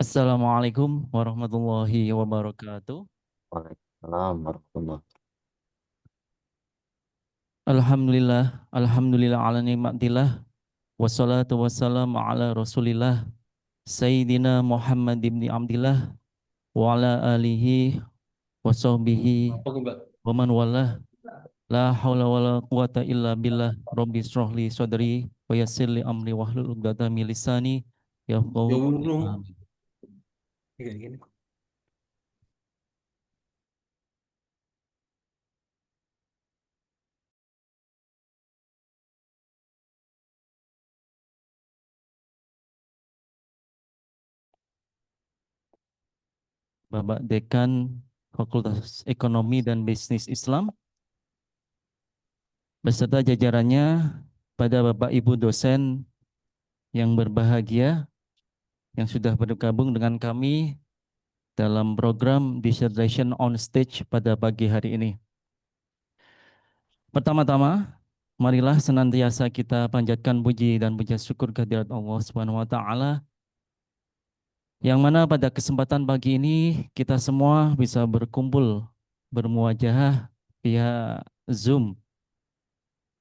Assalamualaikum warahmatullahi wabarakatuh. Waalaikumsalam warahmatullahi Alhamdulillah ala nikmatillah. Wassalatu wassalamu ala rasulillah. Sayyidina Muhammad ibn Abdillah. Wa ala alihi wa sahbihi wabarakatuh, Mbak. wa man walah. La hawla wa la quwata illa billah. Rabbi shrahli sadri wa yassirli amri wahlul 'uqdatam min lisani Ya yafqahu qawli. urung. Amin. Gini. Bapak Dekan Fakultas Ekonomi dan Bisnis Islam beserta jajarannya, pada Bapak Ibu dosen yang berbahagia yang sudah bergabung dengan kami dalam program Dissertation on Stage pada pagi hari ini. Pertama-tama, marilah senantiasa kita panjatkan puji dan puja syukur kehadirat Allah Subhanahu wa taala yang mana pada kesempatan pagi ini kita semua bisa berkumpul bermuajahah via Zoom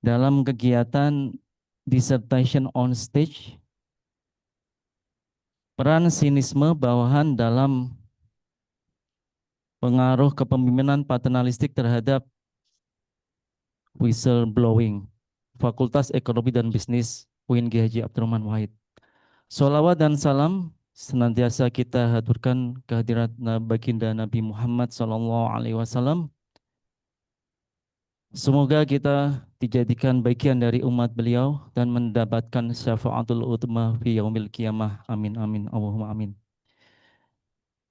dalam kegiatan Dissertation on Stage, peran sinisme bawahan dalam pengaruh kepemimpinan paternalistik terhadap whistleblowing, Fakultas Ekonomi dan Bisnis UIN Haji Abdurrahman Wahid. Salawat dan salam senantiasa kita haturkan kehadirat baginda Nabi Muhammad SAW. Semoga kita dijadikan bagian dari umat beliau dan mendapatkan syafaatul utma fi yaumil qiyamah. Amin amin Allahumma amin.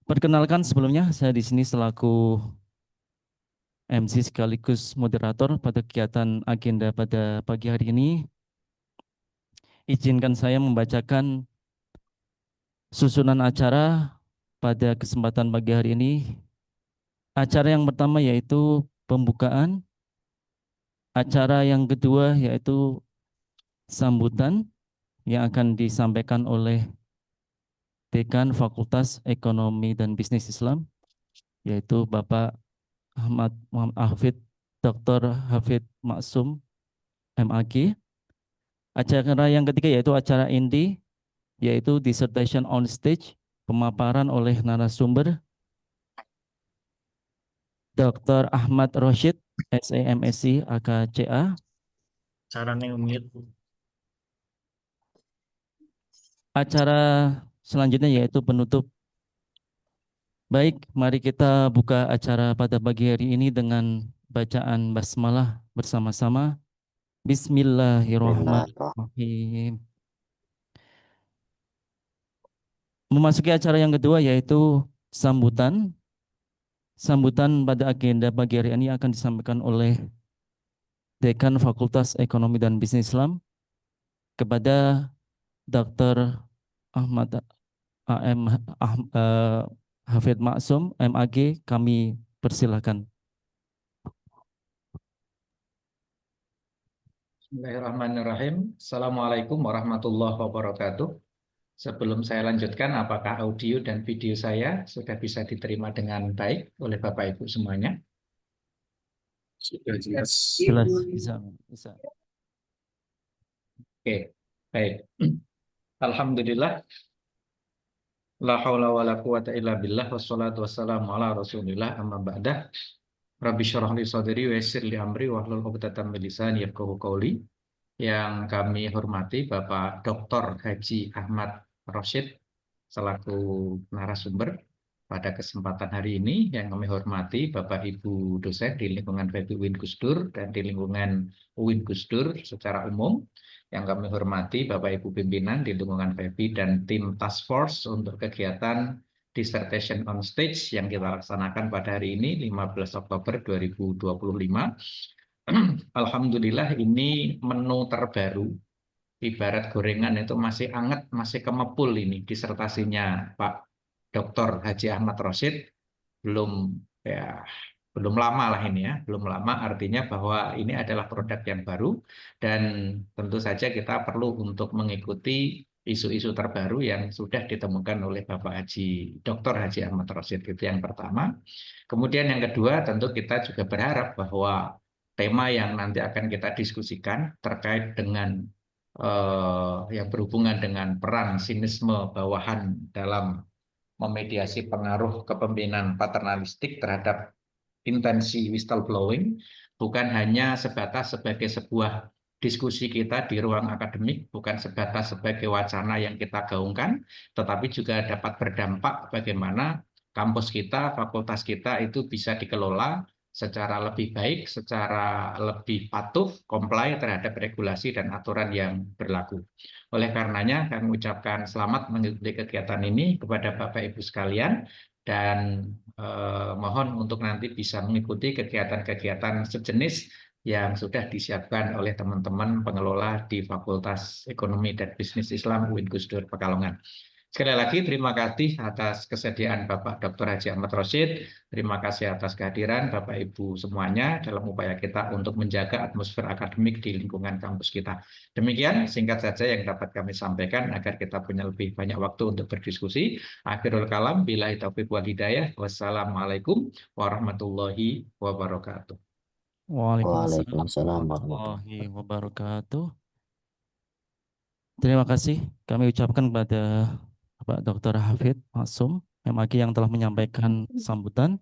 Perkenalkan sebelumnya saya di sini selaku MC sekaligus moderator pada kegiatan agenda pada pagi hari ini. Izinkan saya membacakan susunan acara pada kesempatan pagi hari ini. Acara yang pertama yaitu pembukaan, acara yang kedua yaitu sambutan yang akan disampaikan oleh Dekan Fakultas Ekonomi dan Bisnis Islam, yaitu Bapak Ahmad Muhammad Hafid, Dr. Hafid Maksum, MAG. Acara yang ketiga yaitu acara inti, yaitu Dissertation on Stage, pemaparan oleh narasumber Dr. Ahmad Roshid, SEMSI AKCA. Caranya umit. Acara selanjutnya yaitu penutup. Baik, mari kita buka acara pada pagi hari ini dengan bacaan basmalah bersama-sama. Bismillahirrahmanirrahim. Bismillahirrahmanirrahim. Memasuki acara yang kedua yaitu sambutan. Sambutan pada agenda pagi hari ini akan disampaikan oleh Dekan Fakultas Ekonomi dan Bisnis Islam kepada Dr. Ahmad AM Hafid Maksum, MAG, kami persilakan. Bismillahirrahmanirrahim. Assalamualaikum warahmatullahi wabarakatuh. Sebelum saya lanjutkan, apakah audio dan video saya sudah bisa diterima dengan baik oleh Bapak Ibu semuanya? Sudah jelas. Jelas, bisa. Oke, baik. Alhamdulillah. La haula wa la quwata illa billah wassalatu wassalamu ala rasulillah amma ba'dah. Rabbi syarah li sadri wa yassir li amri wahlul 'uqdatam min lisani yafqahu qawli. Yang kami hormati Bapak Dr. Haji Ahmad Roshid selaku narasumber pada kesempatan hari ini. Yang kami hormati Bapak Ibu dosen di lingkungan FEBI UIN Gusdur dan di lingkungan UIN Gusdur secara umum. Yang kami hormati Bapak Ibu pimpinan di lingkungan FEBI dan tim task force untuk kegiatan Dissertation on Stage yang kita laksanakan pada hari ini 15 Oktober 2025. Alhamdulillah ini menu terbaru, ibarat gorengan itu masih anget, masih kemepul ini disertasinya Pak Dr. Haji Ahmad Roshid. Belum lama lah ini ya, belum lama artinya bahwa ini adalah produk yang baru dan tentu saja kita perlu untuk mengikuti isu-isu terbaru yang sudah ditemukan oleh Bapak Dr. Haji Ahmad Rashid. Itu yang pertama. Kemudian yang kedua, tentu kita juga berharap bahwa tema yang nanti akan kita diskusikan terkait dengan yang berhubungan dengan peran sinisme bawahan dalam memediasi pengaruh kepemimpinan paternalistik terhadap intensi whistleblowing bukan hanya sebatas sebagai sebuah diskusi kita di ruang akademik, bukan sebatas sebagai wacana yang kita gaungkan, tetapi juga dapat berdampak bagaimana kampus kita, fakultas kita itu bisa dikelola secara lebih baik, secara lebih patuh, comply terhadap regulasi dan aturan yang berlaku. Oleh karenanya, kami ucapkan selamat mengikuti kegiatan ini kepada Bapak Ibu sekalian, dan mohon untuk nanti bisa mengikuti kegiatan-kegiatan sejenis yang sudah disiapkan oleh teman-teman pengelola di Fakultas Ekonomi dan Bisnis Islam UIN Gus Dur Pekalongan. Sekali lagi terima kasih atas kesediaan Bapak Dr. Haji Ahmad Rashid. Terima kasih atas kehadiran Bapak Ibu semuanya dalam upaya kita untuk menjaga atmosfer akademik di lingkungan kampus kita. Demikian singkat saja yang dapat kami sampaikan agar kita punya lebih banyak waktu untuk berdiskusi. Akhirul kalam, billahi taufiq wal hidayah. Wassalamualaikum warahmatullahi wabarakatuh. Waalaikumsalam warahmatullahi wabarakatuh. Terima kasih kami ucapkan kepada Bapak Dr. Hafid Maksum, MAG yang telah menyampaikan sambutan.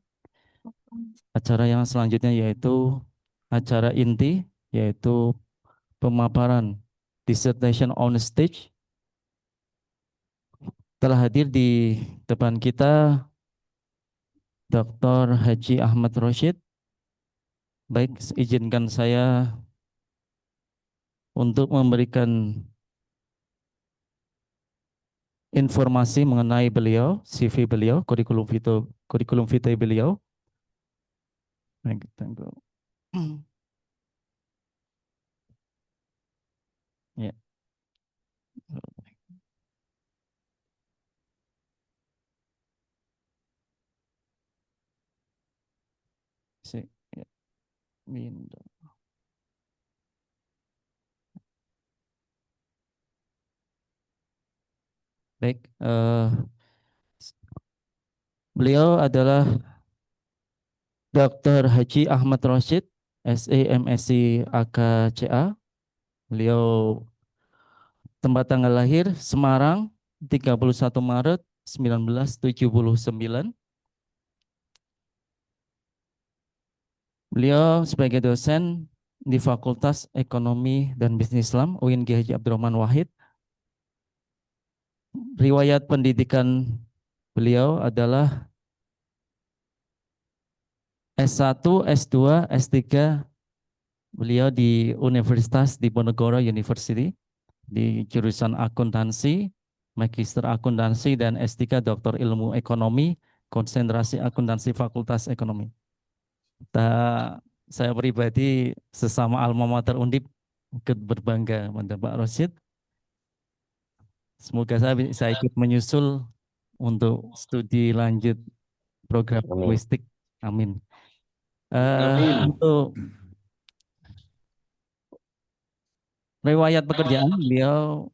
Acara yang selanjutnya yaitu acara inti, yaitu pemaparan dissertation on stage. Telah hadir di depan kita Dr. Haji Ahmad Rashid. Baik, izinkan saya untuk memberikan informasi mengenai beliau, CV beliau, kurikulum vitae beliau. Baik, tunggu. Ya. Ya. Windows. Baik, beliau adalah Dr. Haji Ahmad Rashid, SE MSc AKCA. Beliau tempat tanggal lahir Semarang 31 Maret 1979. Beliau sebagai dosen di Fakultas Ekonomi dan Bisnis Islam UIN Haji Abdurrahman Wahid. Riwayat pendidikan beliau adalah S1, S2, S3 beliau di Universitas Diponegoro University di jurusan akuntansi, magister akuntansi, dan S3 doktor ilmu ekonomi, konsentrasi akuntansi Fakultas Ekonomi. Saya pribadi sesama alma mater Undip ikut berbangga pada Pak Rashid. Semoga saya bisa ikut menyusul untuk studi lanjut program linguistik. Amin. Untuk riwayat pekerjaan beliau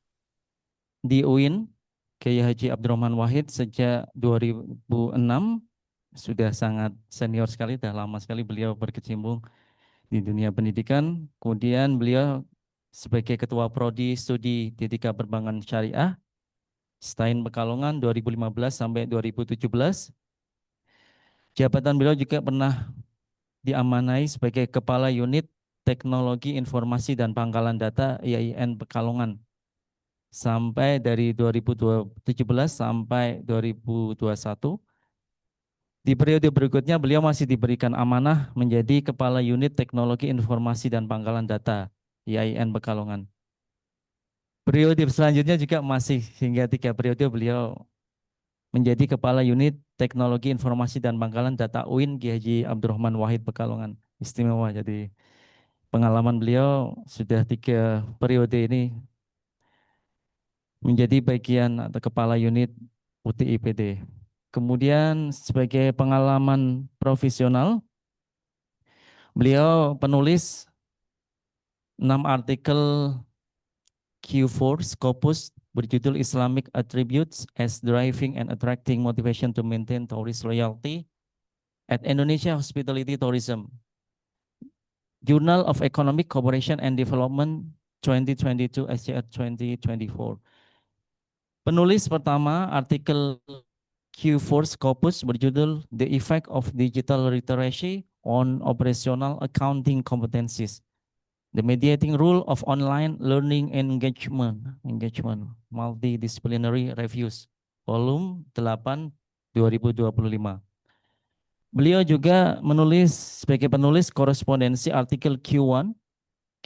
di UIN Kiai Haji Abdurrahman Wahid sejak 2006, sudah sangat senior sekali, sudah lama sekali beliau berkecimpung di dunia pendidikan. Kemudian beliau sebagai Ketua Prodi Studi Etika Perbankan Syariah STAIN Pekalongan 2015 sampai 2017. Jabatan beliau juga pernah diamanai sebagai Kepala Unit Teknologi Informasi dan Pangkalan Data IAIN Pekalongan sampai dari 2017 sampai 2021. Di periode berikutnya beliau masih diberikan amanah menjadi Kepala Unit Teknologi Informasi dan Pangkalan Data IAIN Pekalongan. Periode selanjutnya juga masih hingga 3 periode beliau menjadi Kepala Unit Teknologi Informasi dan Pangkalan Data UIN Haji Abdurrahman Wahid Pekalongan. Istimewa, jadi pengalaman beliau sudah 3 periode ini menjadi bagian atau Kepala Unit UTIPD. Kemudian sebagai pengalaman profesional, beliau penulis 6 artikel Q4 Scopus berjudul Islamic Attributes as Driving and Attracting Motivation to Maintain Tourist Loyalty at Indonesia Hospitality Tourism. Journal of Economic Cooperation and Development 2022 SCR 2024. Penulis pertama artikel Q4 Scopus berjudul The Effect of Digital Literacy on Operational Accounting Competencies. The Mediating Role of Online Learning Engagement, Multidisciplinary Reviews, Volume 8, 2025. Beliau juga menulis sebagai penulis korespondensi artikel Q1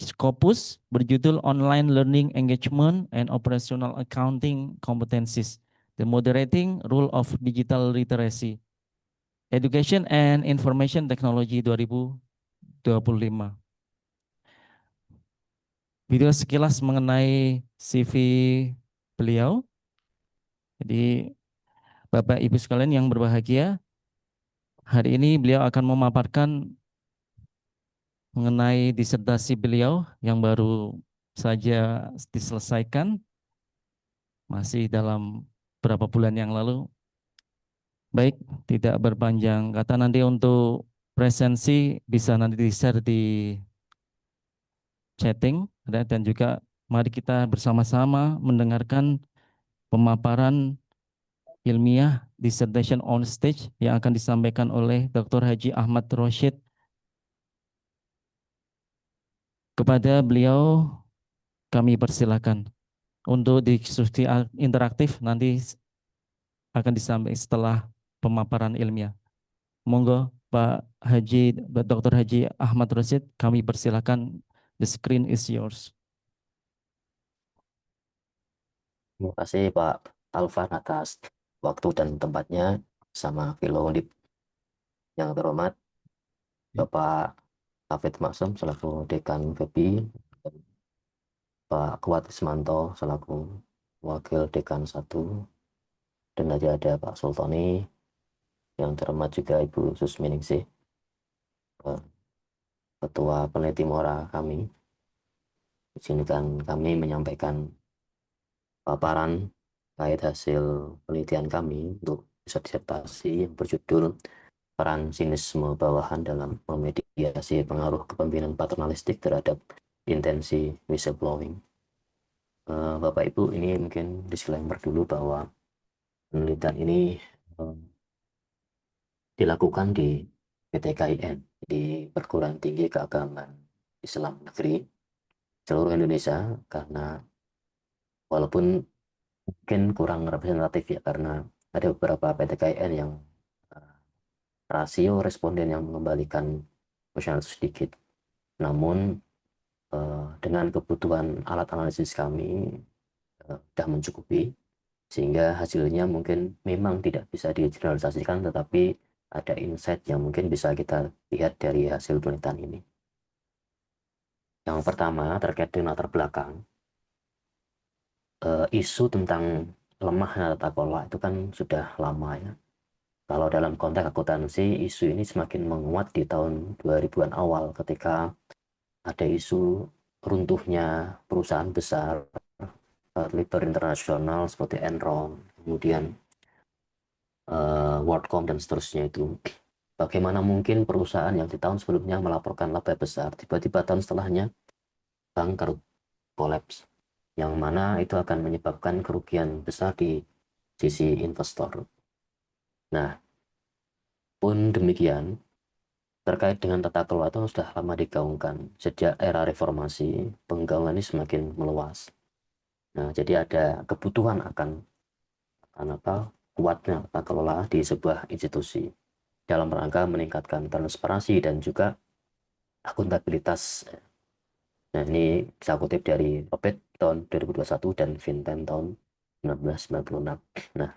Scopus berjudul Online Learning Engagement and Operational Accounting Competencies, The Moderating Role of Digital Literacy, Education and Information Technology 2025. Video sekilas mengenai CV beliau. Jadi Bapak Ibu sekalian yang berbahagia, hari ini beliau akan memaparkan mengenai disertasi beliau yang baru saja diselesaikan, masih dalam beberapa bulan yang lalu. Baik, tidak berpanjang kata, nanti untuk presensi bisa nanti di-share di chatting, dan juga mari kita bersama-sama mendengarkan pemaparan ilmiah dissertation on stage yang akan disampaikan oleh Dr. Haji Ahmad Rosyid. Kepada beliau kami persilakan untuk diskusi interaktif nanti akan disampaikan setelah pemaparan ilmiah. Monggo Pak Haji, Dr. Haji Ahmad Rosyid, kami persilakan. The screen is yours. Terima kasih Pak Alvan atas waktu dan tempatnya, sama Philo Undip yang terhormat Bapak Hafid Maksum selaku Dekan FEBI, dan Pak Kuat Ismanto selaku Wakil Dekan 1, dan ada Pak Sultoni yang terhormat juga Ibu Susminingsih, Ketua Peneliti Mora kami. Izinkan kami menyampaikan paparan terkait hasil penelitian kami untuk disertasi yang berjudul Peran Sinisme Bawahan dalam Memediasi Pengaruh Kepemimpinan Paternalistik Terhadap Intensi Whistleblowing. Bapak Ibu, ini mungkin disclaimer dulu bahwa penelitian ini dilakukan di PTKIN, di Perguruan Tinggi Keagamaan Islam Negeri seluruh Indonesia, karena walaupun mungkin kurang representatif ya, karena ada beberapa PTKIN yang rasio responden yang mengembalikan kuesioner sedikit. Namun dengan kebutuhan alat analisis kami sudah mencukupi, sehingga hasilnya mungkin memang tidak bisa digeneralisasikan, tetapi ada insight yang mungkin bisa kita lihat dari hasil penelitian ini. Yang pertama terkait dengan latar belakang, isu tentang lemahnya tata kelola itu kan sudah lama ya. Kalau dalam konteks akuntansi, isu ini semakin menguat di tahun 2000-an awal ketika ada isu runtuhnya perusahaan besar, leader internasional seperti Enron, kemudian WorldCom dan seterusnya itu. Bagaimana mungkin perusahaan yang di tahun sebelumnya melaporkan laba besar, tiba-tiba tahun setelahnya bangkrut, kolaps, yang mana itu akan menyebabkan kerugian besar di sisi investor. Nah, pun demikian, terkait dengan tata kelola itu sudah lama digaungkan. Sejak era reformasi, penggaungan ini semakin meluas. Nah, jadi ada kebutuhan akan kuatnya tata kelola di sebuah institusi dalam rangka meningkatkan transparansi dan juga akuntabilitas. Nah, ini saya kutip dari Robert tahun 2021 dan Vinten tahun 1996.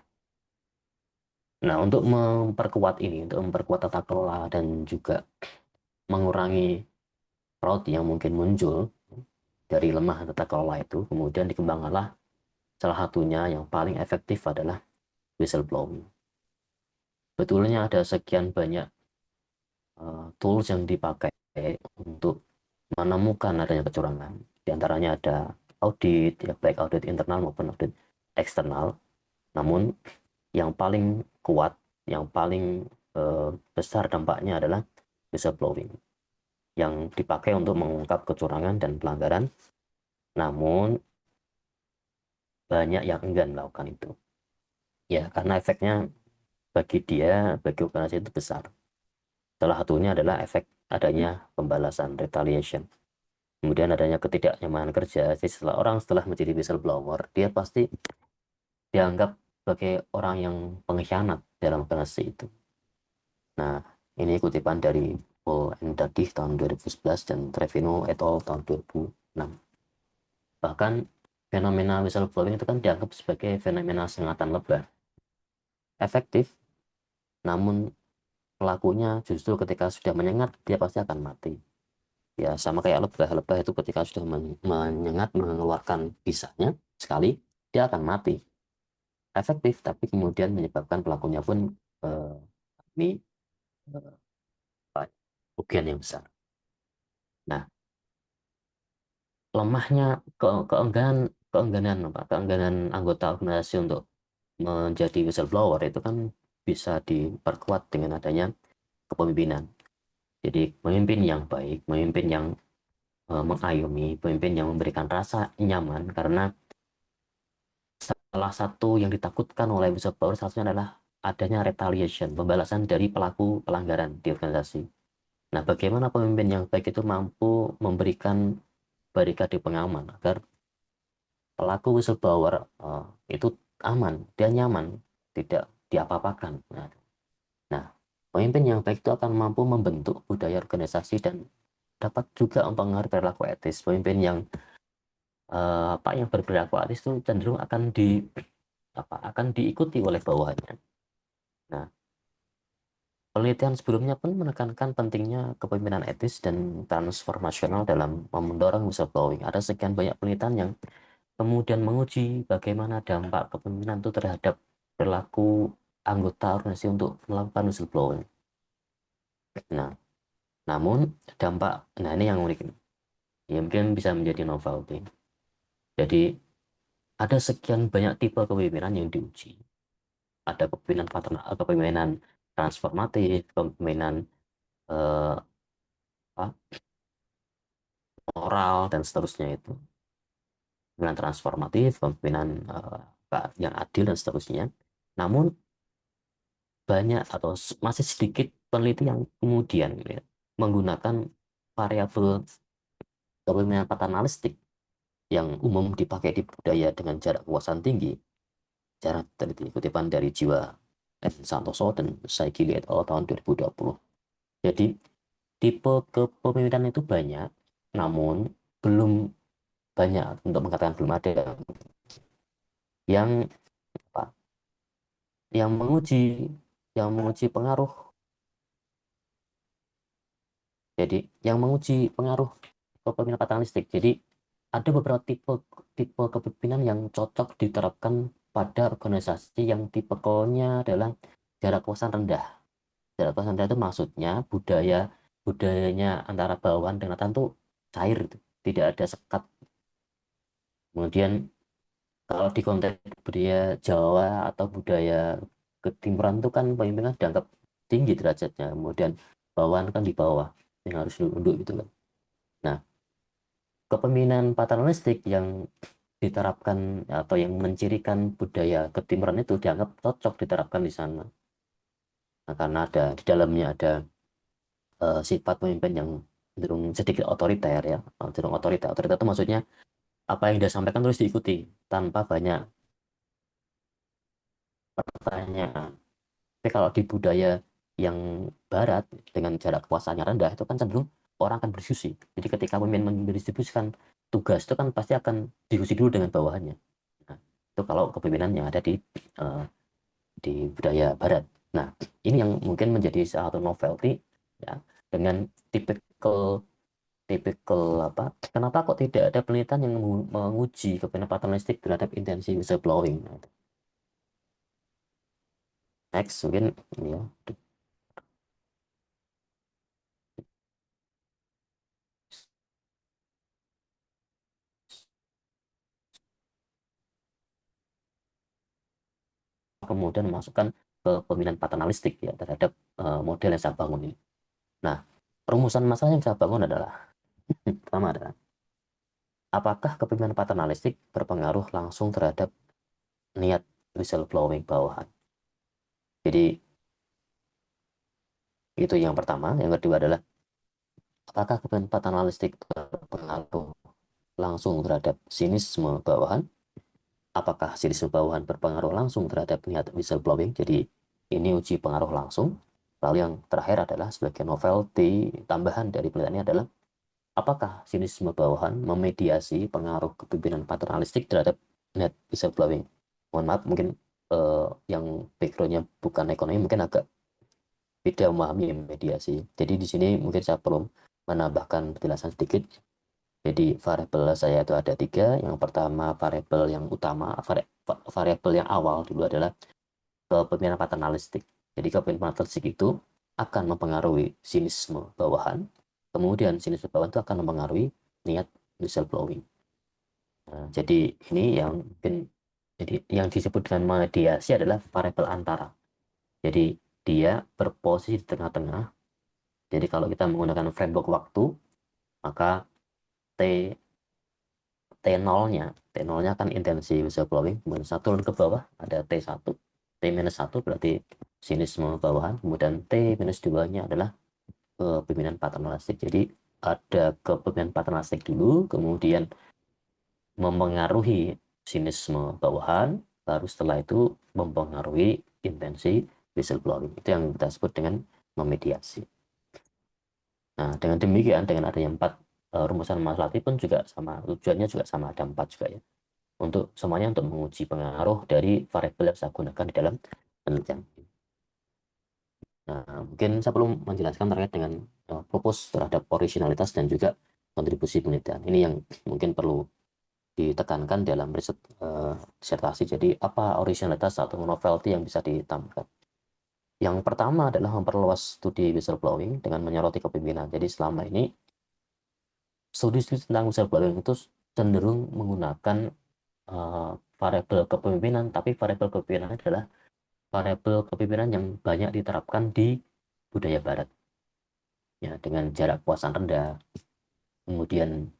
Nah, untuk memperkuat ini, untuk memperkuat tata kelola dan juga mengurangi fraud yang mungkin muncul dari lemah tata kelola itu, kemudian dikembangkanlah salah satunya yang paling efektif adalah whistleblowing. Betulnya ada sekian banyak tools yang dipakai untuk menemukan adanya kecurangan. Di antaranya ada audit, ya baik audit internal maupun audit eksternal. Namun yang paling kuat, yang paling besar dampaknya adalah whistleblowing yang dipakai untuk mengungkap kecurangan dan pelanggaran. Namun banyak yang enggan melakukan itu. Ya, karena efeknya bagi dia, bagi organisasi itu besar. Salah satunya adalah efek adanya pembalasan, retaliation. Kemudian adanya ketidaknyamanan kerja. Jadi setelah menjadi whistleblower, dia pasti dianggap sebagai orang yang pengkhianat dalam organisasi itu. Nah, ini kutipan dari Paul and Daddy tahun 2011 dan Trevino et al. Tahun 2006. Bahkan fenomena whistleblowing itu kan dianggap sebagai fenomena sengatan lebah. Efektif, namun pelakunya justru ketika sudah menyengat, dia pasti akan mati. Ya, sama kayak lebah. Lebah itu ketika sudah menyengat, mengeluarkan bisanya sekali, dia akan mati. Efektif, tapi kemudian menyebabkan pelakunya pun ini kerugian yang besar. Nah, lemahnya keengganan anggota organisasi untuk menjadi whistleblower itu kan bisa diperkuat dengan adanya kepemimpinan. Jadi pemimpin yang baik, pemimpin yang mengayomi, pemimpin yang memberikan rasa nyaman, karena salah satu yang ditakutkan oleh whistleblower salah satunya adalah adanya retaliation, pembalasan dari pelaku pelanggaran di organisasi. Nah, bagaimana pemimpin yang baik itu mampu memberikan barikade pengaman agar pelaku whistleblower itu aman, dia nyaman, tidak diapa-apakan. Nah, pemimpin yang baik itu akan mampu membentuk budaya organisasi dan dapat juga mempengaruhi perilaku etis. Pemimpin yang yang berperilaku etis itu cenderung akan diikuti oleh bawahannya. Nah, penelitian sebelumnya pun menekankan pentingnya kepemimpinan etis dan transformasional dalam mendorong whistleblowing. Ada sekian banyak penelitian yang kemudian menguji bagaimana dampak kepemimpinan itu terhadap perilaku anggota organisasi untuk melakukan whistleblowing. Nah, namun ini yang unik, ya mungkin bisa menjadi novelty. Jadi ada sekian banyak tipe kepemimpinan yang diuji. Ada kepemimpinan paternal, kepemimpinan transformatif, kepemimpinan moral dan seterusnya itu. Kepemimpinan transformatif, kepemimpinan yang adil dan seterusnya. Namun banyak atau masih sedikit peneliti yang kemudian menggunakan variabel kepemimpinan paternalistik yang umum dipakai di budaya dengan jarak kekuasaan tinggi. Cara teliti kutipan dari Jiwa Santoso dan Saigili et al. Tahun 2020. Jadi tipe kepemimpinan itu banyak, namun belum banyak, untuk mengatakan belum ada yang yang menguji pengaruh. Jadi yang menguji pengaruh kepemimpinan paternalistik. Jadi ada beberapa tipe kepemimpinan yang cocok diterapkan pada organisasi yang tipikalnya adalah jarak kekuasaan rendah. Jarak kekuasaan rendah itu maksudnya budayanya antara bawahan dengan atasan itu cair, tidak ada sekat. Kemudian kalau di konteks budaya Jawa atau budaya ketimuran itu kan pemimpinan dianggap tinggi derajatnya, kemudian bawahan kan di bawah yang harus nunduk gitu kan. Nah, kepemimpinan paternalistik yang diterapkan atau yang mencirikan budaya ketimuran itu dianggap cocok diterapkan di sana. Nah, karena di dalamnya ada sifat pemimpin yang cenderung sedikit otoriter ya, cenderung otoriter. Otoriter itu maksudnya apa yang dia sampaikan terus diikuti tanpa banyak pertanyaan. Tapi kalau di budaya yang barat dengan jarak kekuasaannya rendah itu kan cenderung orang akan berdiskusi. Jadi ketika pemimpin mendistribusikan tugas itu kan pasti akan diskusi dulu dengan bawahannya. Nah, itu kalau kepemimpinan yang ada di budaya barat. Nah, ini yang mungkin menjadi salah satu novelty ya, dengan tipikal kenapa kok tidak ada penelitian yang menguji kepemimpinan paternalistik terhadap intensi whistleblowing. Nah, next mungkin ini ya. kemudian memasukkan kepemimpinan paternalistik ya terhadap model yang saya bangun ini. Nah, perumusan masalah yang saya bangun adalah pertama adalah apakah kepemimpinan paternalistik berpengaruh langsung terhadap niat whistleblowing bawahan. Jadi itu yang pertama. Yang kedua adalah apakah kepemimpinan paternalistik berpengaruh langsung terhadap sinisme bawahan. Apakah sinisme bawahan berpengaruh langsung terhadap niat whistleblowing. Jadi ini uji pengaruh langsung. Lalu yang terakhir adalah sebagai novelty tambahan dari penelitian ini adalah apakah sinisme bawahan memediasi pengaruh kepemimpinan paternalistik terhadap niat whistleblowing. Mohon maaf, mungkin yang backgroundnya bukan ekonomi mungkin agak beda memahami mediasi. Jadi di sini mungkin saya perlu menambahkan penjelasan sedikit. Jadi variabel saya itu ada 3. Yang pertama variabel yang utama, variabel yang awal dulu adalah kepemimpinan paternalistik. Jadi kepemimpinan paternalistik itu akan mempengaruhi sinisme bawahan. Kemudian sinisme bawahan itu akan mempengaruhi niat whistleblowing. Nah, jadi ini yang mungkin yang disebut dengan mediasi adalah variabel antara. Jadi dia berposisi di tengah-tengah. Jadi kalau kita menggunakan framework waktu, maka T0-nya kan intensi whistleblowing, kemudian satu turun ke bawah ada T1. T-1 berarti sinisme bawahan, kemudian T-2-nya adalah kepemimpinan paternalistik. Jadi ada kepemimpinan paternalistik dulu, kemudian mempengaruhi sinisme bawahan, baru setelah itu mempengaruhi intensi whistleblowing. Itu yang kita sebut dengan memediasi. Nah, dengan demikian, dengan adanya 4 rumusan masalah pun juga sama, tujuannya juga sama, ada 4 juga ya. Untuk semuanya untuk menguji pengaruh dari variabel yang saya gunakan di dalam penelitian. Nah, mungkin saya perlu menjelaskan terkait dengan propose terhadap originalitas dan juga kontribusi penelitian. Ini yang mungkin perlu ditekankan dalam riset disertasi. Jadi apa originalitas atau novelty yang bisa ditambahkan? Yang pertama adalah memperluas studi whistleblowing dengan menyoroti kepemimpinan. Jadi selama ini studi-studi tentang whistleblowing itu cenderung menggunakan variabel kepemimpinan, tapi variabel kepemimpinan adalah variabel kepemimpinan yang banyak diterapkan di budaya barat. Ya, dengan jarak puasan rendah, kemudian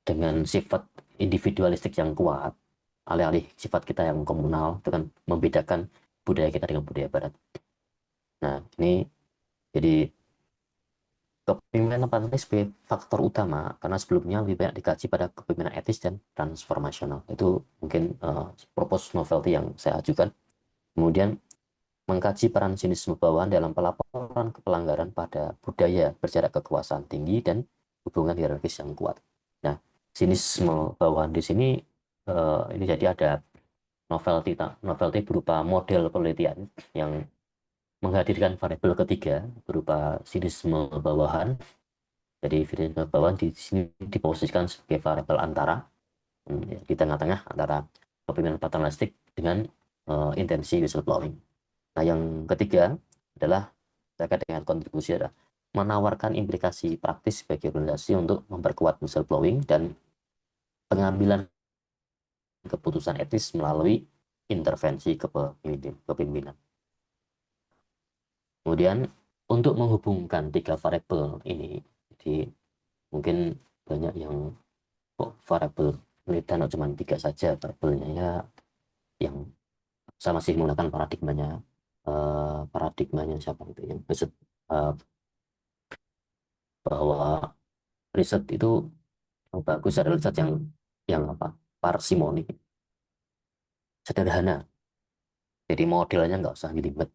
dengan sifat individualistik yang kuat, alih-alih sifat kita yang komunal, itu kan membedakan budaya kita dengan budaya barat. Nah, ini jadi kepemimpinan paternalistik sebagai faktor utama karena sebelumnya lebih banyak dikaji pada kepemimpinan etis dan transformasional. Itu mungkin propose novelty yang saya ajukan. Kemudian mengkaji peran sinisme bawahan dalam pelaporan pelanggaran pada budaya berjarak kekuasaan tinggi dan hubungan hierarkis yang kuat. Nah, sinisme bawahan di sini ini jadi ada novelty berupa model penelitian yang menghadirkan variabel ketiga berupa sinisme bawahan. Jadi sinisme bawahan di sini diposisikan sebagai variabel antara di tengah-tengah antara kepemimpinan paternalistik dengan intensi whistleblowing. Nah, yang ketiga adalah terkait dengan kontribusi adalah menawarkan implikasi praktis bagi organisasi untuk memperkuat whistleblowing dan pengambilan keputusan etis melalui intervensi kepemimpinan. Kemudian untuk menghubungkan 3 variabel ini, jadi mungkin banyak yang kok variabel penelitian cuma 3 saja variabelnya ya, yang saya masih menggunakan paradigmanya siapa itu yang riset bahwa riset itu yang bagus adalah riset yang parsimoni, sederhana, jadi modelnya nggak usah jelimet.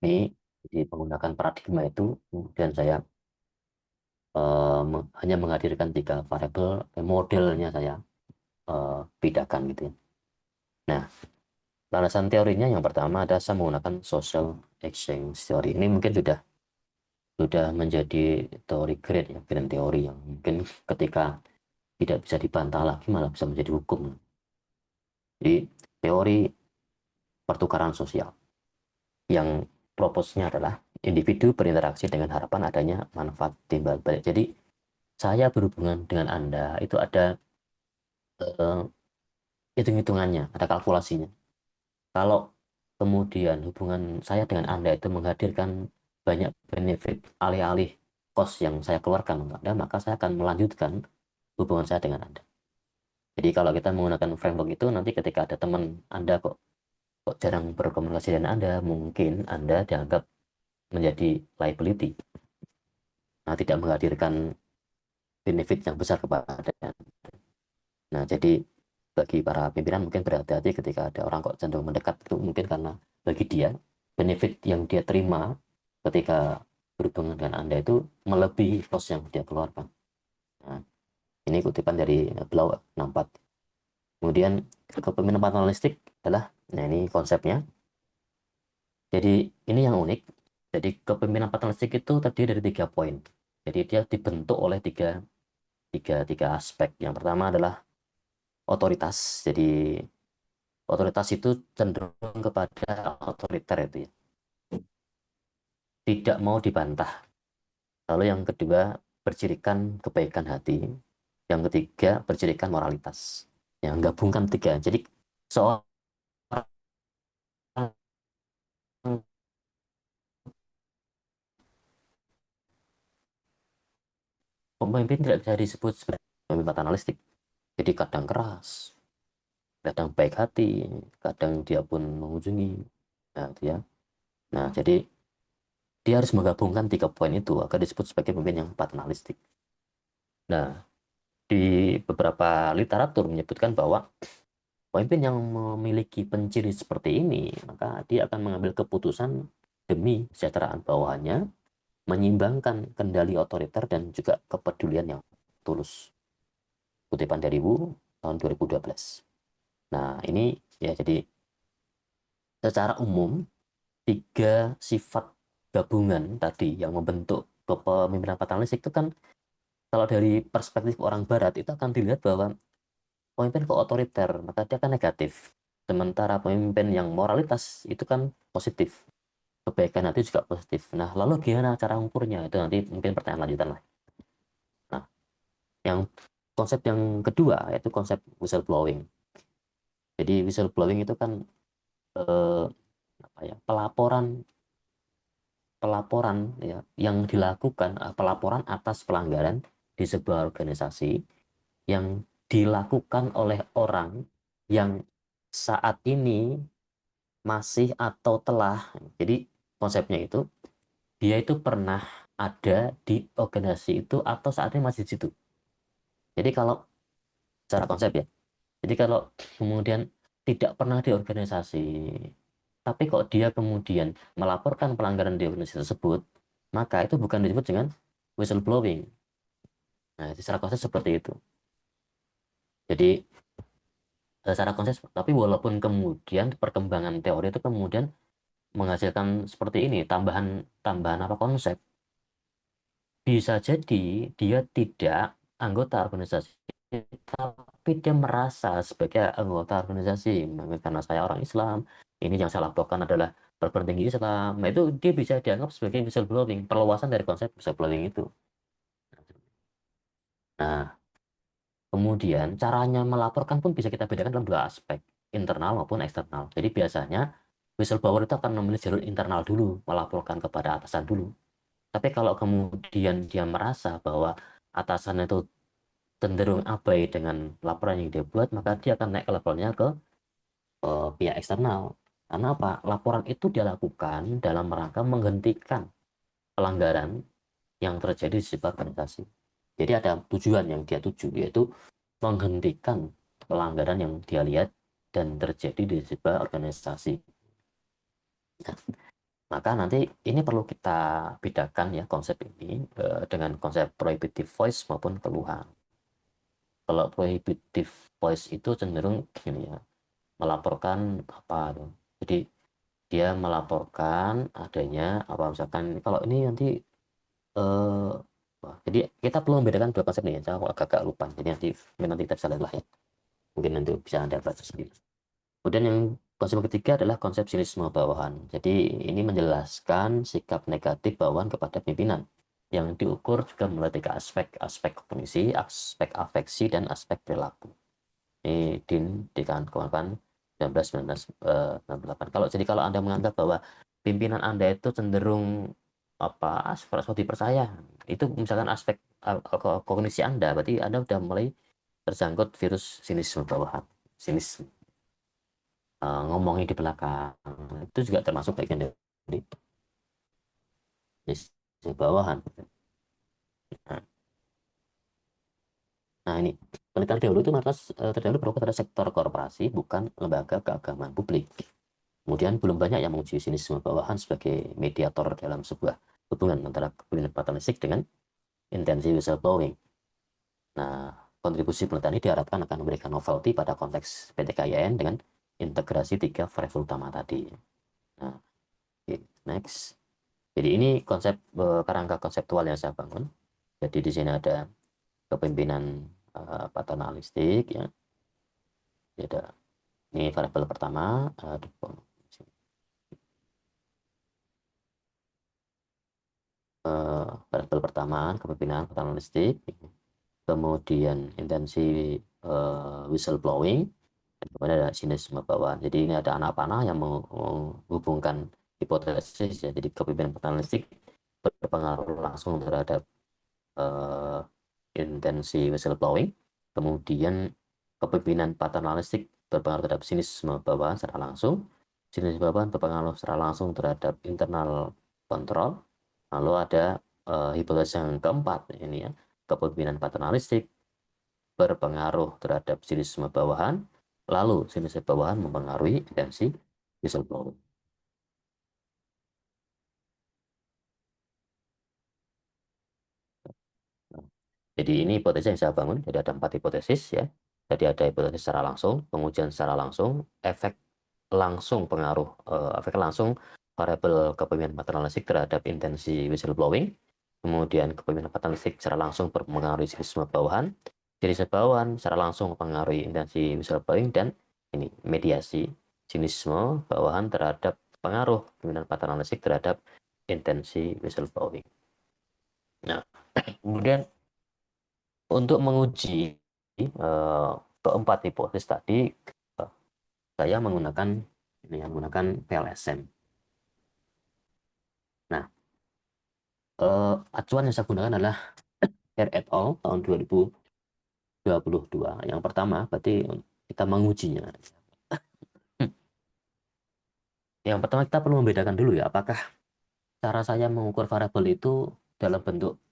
Ini jadi menggunakan paradigma itu, kemudian saya hanya menghadirkan 3 variabel, modelnya saya bedakan gitu ya. Nah, landasan teorinya yang pertama ada saya menggunakan social exchange theory. Ini mungkin sudah menjadi teori grand ya, grand teori yang mungkin ketika tidak bisa dibantah lagi malah bisa menjadi hukum. Jadi teori pertukaran sosial yang proposnya adalah individu berinteraksi dengan harapan adanya manfaat timbal balik. Jadi saya berhubungan dengan Anda itu ada hitung-hitungannya, ada kalkulasinya. Kalau kemudian hubungan saya dengan Anda itu menghadirkan banyak benefit alih-alih cost yang saya keluarkan untuk Anda, maka saya akan melanjutkan hubungan saya dengan Anda. Jadi kalau kita menggunakan framework itu, nanti ketika ada teman Anda kok jarang berkomunikasi dengan Anda, mungkin Anda dianggap menjadi liability. Nah, tidak menghadirkan benefit yang besar kepada Anda. Nah, jadi bagi para pimpinan mungkin berhati-hati ketika ada orang kok cenderung mendekat, itu mungkin karena bagi dia benefit yang dia terima ketika berhubungan dengan Anda itu melebihi cost yang dia keluarkan. Nah, ini kutipan dari Blau 64. Kemudian kepemimpinan paternalistik adalah, nah ini konsepnya. Jadi ini yang unik. Jadi kepemimpinan paternalistik itu terdiri dari 3 poin. Jadi dia dibentuk oleh tiga aspek. Yang pertama adalah otoritas. Jadi otoritas itu cenderung kepada otoriter itu ya. Tidak mau dibantah. Lalu yang kedua bercirikan kebaikan hati. Yang ketiga bercirikan moralitas. Yang gabungkan tiga. Jadi seorang pemimpin tidak bisa disebut sebagai pemimpin paternalistik. Jadi kadang keras, kadang baik hati, kadang dia pun mengunjungi. Nah, itu ya. Nah, jadi dia harus menggabungkan 3 poin itu agar disebut sebagai pemimpin yang paternalistik. Nah, di beberapa literatur menyebutkan bahwa pemimpin yang memiliki penciri seperti ini, maka dia akan mengambil keputusan demi kesejahteraan bawahannya, menyeimbangkan kendali otoriter dan juga kepedulian yang tulus. Kutipan dari Wu tahun 2012. Nah, ini ya jadi secara umum 3 sifat gabungan tadi yang membentuk kepemimpinan paternalistik itu kan kalau dari perspektif orang barat itu akan dilihat bahwa pemimpin kok otoriter, maka dia akan negatif. Sementara pemimpin yang moralitas itu kan positif. Kebaikan hati juga positif. Nah, lalu gimana cara ukurnya? Itu nanti mungkin pertanyaan lanjutan lah. Nah, konsep yang kedua yaitu konsep whistleblowing. Jadi whistleblowing itu kan pelaporan ya yang dilakukan, pelaporan atas pelanggaran di sebuah organisasi yang dilakukan oleh orang yang saat ini masih atau telah, jadi konsepnya itu dia itu pernah ada di organisasi itu atau saat ini masih di situ. Jadi kalau secara konsep ya, jadi kalau kemudian tidak pernah di organisasi tapi kok dia kemudian melaporkan pelanggaran di organisasi tersebut, maka itu bukan disebut dengan whistleblowing. Nah, secara konsep seperti itu. Jadi secara konsep, tapi walaupun kemudian perkembangan teori itu kemudian menghasilkan seperti ini, tambahan apa konsep, bisa jadi dia tidak anggota organisasi, tapi dia merasa sebagai anggota organisasi. Karena saya orang Islam, ini yang saya laporkan adalah perguruan tinggi Islam. Nah, itu dia bisa dianggap sebagai whistleblowing, perluasan dari konsep whistleblowing itu. Nah, kemudian caranya melaporkan pun bisa kita bedakan dalam 2 aspek, internal maupun eksternal. Jadi biasanya whistleblower itu akan memilih jalur internal dulu, melaporkan kepada atasan dulu. Tapi kalau kemudian dia merasa bahwa atasan itu cenderung abai dengan laporan yang dia buat, maka dia akan naik ke levelnya ke pihak eksternal. Karena apa? Laporan itu dia lakukan dalam rangka menghentikan pelanggaran yang terjadi di sebuah organisasi. Jadi ada tujuan yang dia tuju, yaitu menghentikan pelanggaran yang dia lihat dan terjadi di sebuah organisasi. Nah, maka nanti ini perlu kita bedakan ya konsep ini dengan konsep prohibitive voice maupun keluhan. Kalau prohibitive voice itu cenderung gini ya, melaporkan apa tuh. Jadi dia melaporkan adanya apa, misalkan kalau ini nanti jadi kita perlu membedakan 2 konsep nih ya, saya agak lupa. Jadi nanti kita bisa lihat lah ya. Mungkin nanti bisa Anda baca sendiri. Kemudian yang konsep ketiga adalah konsep sinisme bawahan. Jadi ini menjelaskan sikap negatif bawahan kepada pimpinan yang diukur juga melalui 3 aspek kondisi, aspek afeksi, dan aspek perilaku. Ini DIN dikawan-kawan 1998. Kalau Anda menganggap bahwa pimpinan Anda itu cenderung seperti dipercaya, itu misalkan aspek kognisi Anda, berarti Anda udah mulai tersangkut virus sinisme bawahan. Sinisme ngomongin di belakang itu juga termasuk bagian dari sinisme bawahan. Nah, ini penelitian terdahulu itu terdahulu berfokus pada sektor korporasi, bukan lembaga keagamaan publik. Kemudian belum banyak yang menguji sinisme bawahan sebagai mediator dalam sebuah hubungan antara kepemimpinan paternalistik dengan intensi whistleblowing. Nah, kontribusi penelitian ini diharapkan akan memberikan novelty pada konteks PTKIN dengan integrasi 3 variabel utama tadi. Nah, next. Jadi ini kerangka konseptual yang saya bangun. Jadi di sini ada kepemimpinan paternalistik, ya. Ini variabel pertama. Variabel pertama kepemimpinan paternalistik, kemudian intensi whistleblowing, dan kemudian ada sinisme bawahan. Jadi ini ada anak panah yang menghubungkan hipotesis, ya. Jadi kepemimpinan paternalistik berpengaruh langsung terhadap intensi whistleblowing, kemudian kepemimpinan paternalistik berpengaruh terhadap sinisme bawahan secara langsung, sinisme bawahan berpengaruh secara langsung terhadap internal kontrol. Lalu ada hipotesis yang keempat, ini ya, kepemimpinan paternalistik berpengaruh terhadap sinisme bawahan, lalu sinisme bawahan mempengaruhi intensi whistleblowing. Jadi ini hipotesis yang saya bangun. Jadi ada 4 hipotesis, ya. Jadi ada hipotesis secara langsung, pengujian secara langsung, efek langsung variabel kepemimpinan paternalistik terhadap intensi whistleblowing, kemudian kepemimpinan paternalistik secara langsung mempengaruhi sinisme bawahan, sinisme bawahan secara langsung mempengaruhi intensi whistleblowing, dan ini mediasi sinisme bawahan terhadap pengaruh kepemimpinan paternalistik terhadap intensi whistleblowing. Nah, kemudian untuk menguji keempat hipotesis tadi, saya menggunakan PLSM. Nah, acuan yang saya gunakan adalah R et al. Tahun 2022. Yang pertama, berarti kita mengujinya. Yang pertama, kita perlu membedakan dulu, ya, apakah cara saya mengukur variabel itu dalam bentuk